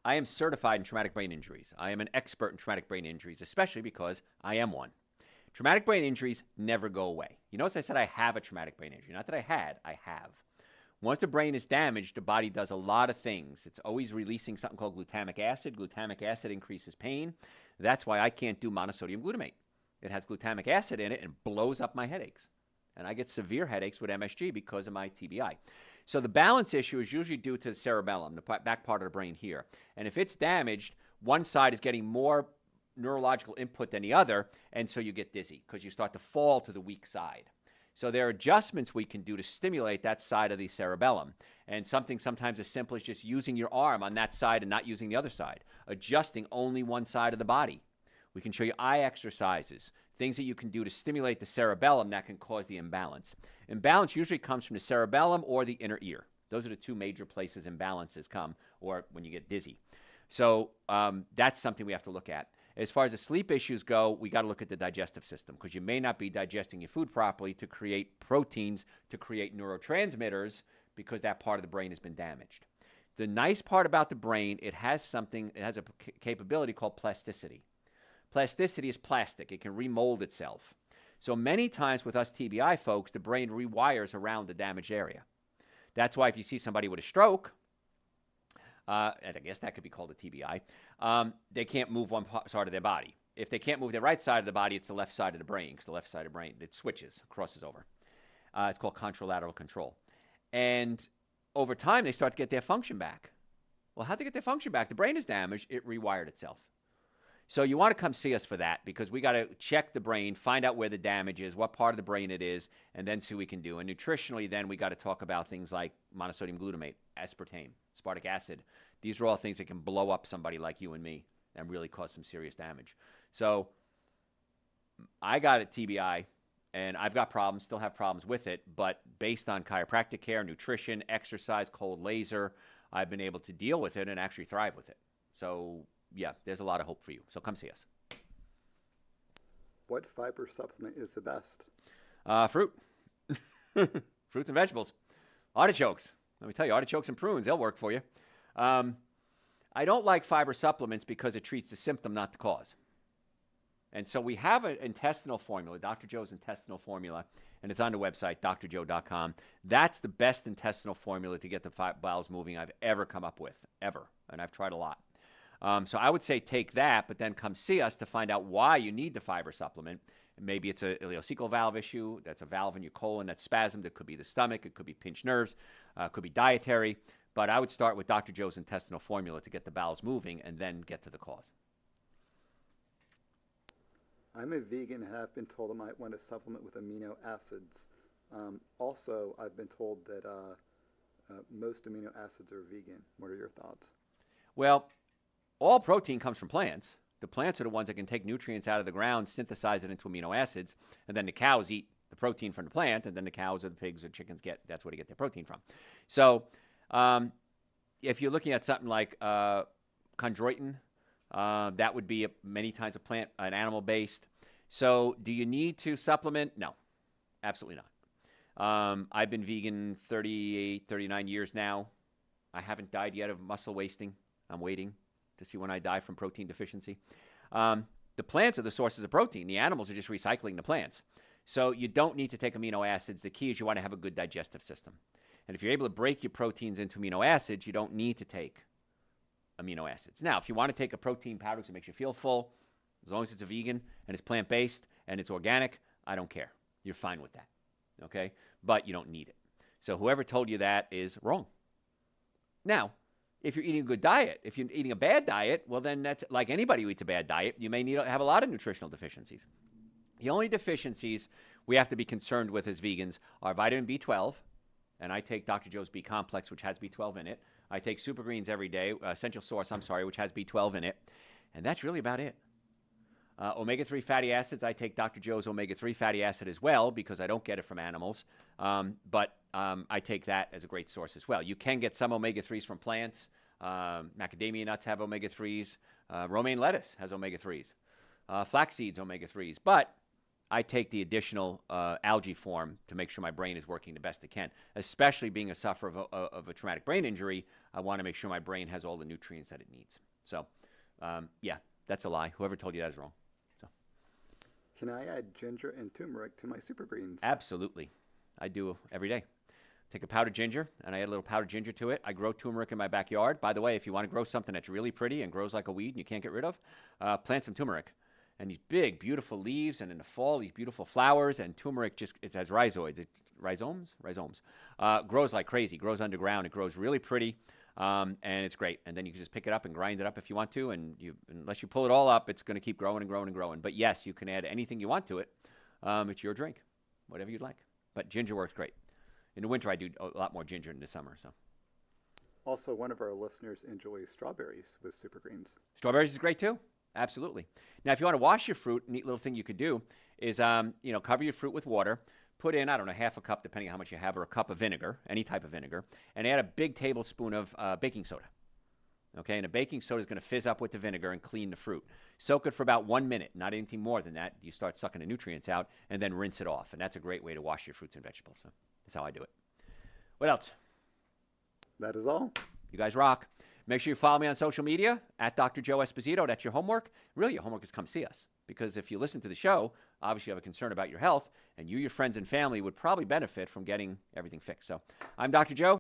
I am certified in traumatic brain injuries. I am an expert in traumatic brain injuries, especially because I am one. Traumatic brain injuries never go away. You notice I said I have a traumatic brain injury. Not that I had, I have. Once the brain is damaged, the body does a lot of things. It's always releasing something called glutamic acid. Glutamic acid increases pain. That's why I can't do monosodium glutamate. It has glutamic acid in it and blows up my headaches. And I get severe headaches with MSG because of my TBI. So the balance issue is usually due to the cerebellum, the back part of the brain here. And if it's damaged, one side is getting more neurological input than the other, and so you get dizzy because you start to fall to the weak side. So there are adjustments we can do to stimulate that side of the cerebellum. And something sometimes as simple as just using your arm on that side and not using the other side, adjusting only one side of the body. We can show you eye exercises, things that you can do to stimulate the cerebellum that can cause the imbalance. Imbalance usually comes from the cerebellum or the inner ear. Those are the two major places imbalances come, or when you get dizzy. So that's something we have to look at. As far as the sleep issues go, we got to look at the digestive system because you may not be digesting your food properly to create proteins, to create neurotransmitters because that part of the brain has been damaged. The nice part about the brain, it has a capability called plasticity. Plasticity is plastic. It can remold itself. So many times with us TBI folks, the brain rewires around the damaged area. That's why if you see somebody with a stroke, and I guess that could be called a TBI, they can't move one side of their body. If they can't move their right side of the body, it's the left side of the brain, because the left side of the brain, it switches, crosses over. It's called contralateral control. And over time, they start to get their function back. Well, how'd they get their function back? The brain is damaged. It rewired itself. So you want to come see us for that because we got to check the brain, find out where the damage is, what part of the brain it is, and then see what we can do. And nutritionally, then we got to talk about things like monosodium glutamate, aspartame, aspartic acid. These are all things that can blow up somebody like you and me and really cause some serious damage. So I got a TBI, and I've got problems, still have problems with it, but based on chiropractic care, nutrition, exercise, cold laser, I've been able to deal with it and actually thrive with it. So yeah, there's a lot of hope for you. So come see us. What fiber supplement is the best? Fruit. Fruits and vegetables. Artichokes. Let me tell you, artichokes and prunes, they'll work for you. I don't like fiber supplements because it treats the symptom, not the cause. And so we have an intestinal formula, Dr. Joe's intestinal formula, and it's on the website, drjoe.com. That's the best intestinal formula to get the bowels moving I've ever come up with, ever. And I've tried a lot. So I would say take that, but then come see us to find out why you need the fiber supplement. Maybe it's a ileocecal valve issue. That's a valve in your colon that's spasmed. It could be the stomach. It could be pinched nerves. It could be dietary. But I would start with Dr. Joe's intestinal formula to get the bowels moving and then get to the cause. I'm a vegan and have been told I might want to supplement with amino acids. Also, I've been told that most amino acids are vegan. What are your thoughts? Well, all protein comes from plants. The plants are the ones that can take nutrients out of the ground, synthesize it into amino acids, and then the cows eat the protein from the plant, and then the cows or the pigs or chickens that's where they get their protein from. So if you're looking at something like chondroitin, that would be many times a plant, an animal-based. So do you need to supplement? No, absolutely not. I've been vegan 38, 39 years now. I haven't died yet of muscle wasting. I'm waiting to see when I die from protein deficiency. The plants are the sources of protein. The animals are just recycling the plants. So you don't need to take amino acids. The key is you want to have a good digestive system. And if you're able to break your proteins into amino acids, you don't need to take amino acids. Now, if you want to take a protein powder because it makes you feel full, as long as it's a vegan and it's plant-based and it's organic, I don't care. You're fine with that, okay? But you don't need it. So whoever told you that is wrong. Now, if you're eating a good diet, if you're eating a bad diet, well, then that's like anybody who eats a bad diet, you may need to have a lot of nutritional deficiencies. The only deficiencies we have to be concerned with as vegans are vitamin B12, and I take Dr. Joe's B complex, which has B12 in it. I take Super Greens every day, Essential Source, which has B12 in it, and that's really about it. Omega-3 fatty acids, I take Dr. Joe's omega-3 fatty acid as well because I don't get it from animals, but I take that as a great source as well. You can get some omega-3s from plants. Macadamia nuts have omega-3s. Romaine lettuce has omega-3s. Flax seeds, omega-3s. But I take the additional algae form to make sure my brain is working the best it can. Especially being a sufferer of a traumatic brain injury, I want to make sure my brain has all the nutrients that it needs. So, yeah, that's a lie. Whoever told you that is wrong. So, Can I add ginger and turmeric to my super greens? absolutely. I do every day. Take a powdered ginger, and I add a little powdered ginger to it. I grow turmeric in my backyard. By the way, if you want to grow something that's really pretty and grows like a weed and you can't get rid of, plant some turmeric. And these big, beautiful leaves, and in the fall, these beautiful flowers, and turmeric it has rhizoids. Rhizomes? Rhizomes. Grows like crazy, grows underground. It grows really pretty, and it's great. And then you can just pick it up and grind it up if you want to, and unless you pull it all up, it's going to keep growing and growing and growing. But yes, you can add anything you want to it. It's your drink, whatever you'd like. But ginger works great. In the winter, I do a lot more ginger in the summer. So Also, one of our listeners enjoys strawberries with super greens. strawberries is great too. Absolutely. Now, if you want to wash your fruit, a neat little thing you could do is, cover your fruit with water. Put in, I don't know, half a cup, depending on how much you have, or a cup of vinegar, any type of vinegar, and add a big tablespoon of baking soda. Okay, and the baking soda is going to fizz up with the vinegar and clean the fruit. Soak it for about 1 minute, not anything more than that. You start sucking the nutrients out, and then rinse it off. And that's a great way to wash your fruits and vegetables. So that's how I do it. What else? That is all. You guys rock. Make sure you follow me on social media at Dr. Joe Esposito. That's your homework. Really, your homework is come see us. Because if you listen to the show, obviously you have a concern about your health, and you, your friends, and family would probably benefit from getting everything fixed. So I'm Dr. Joe.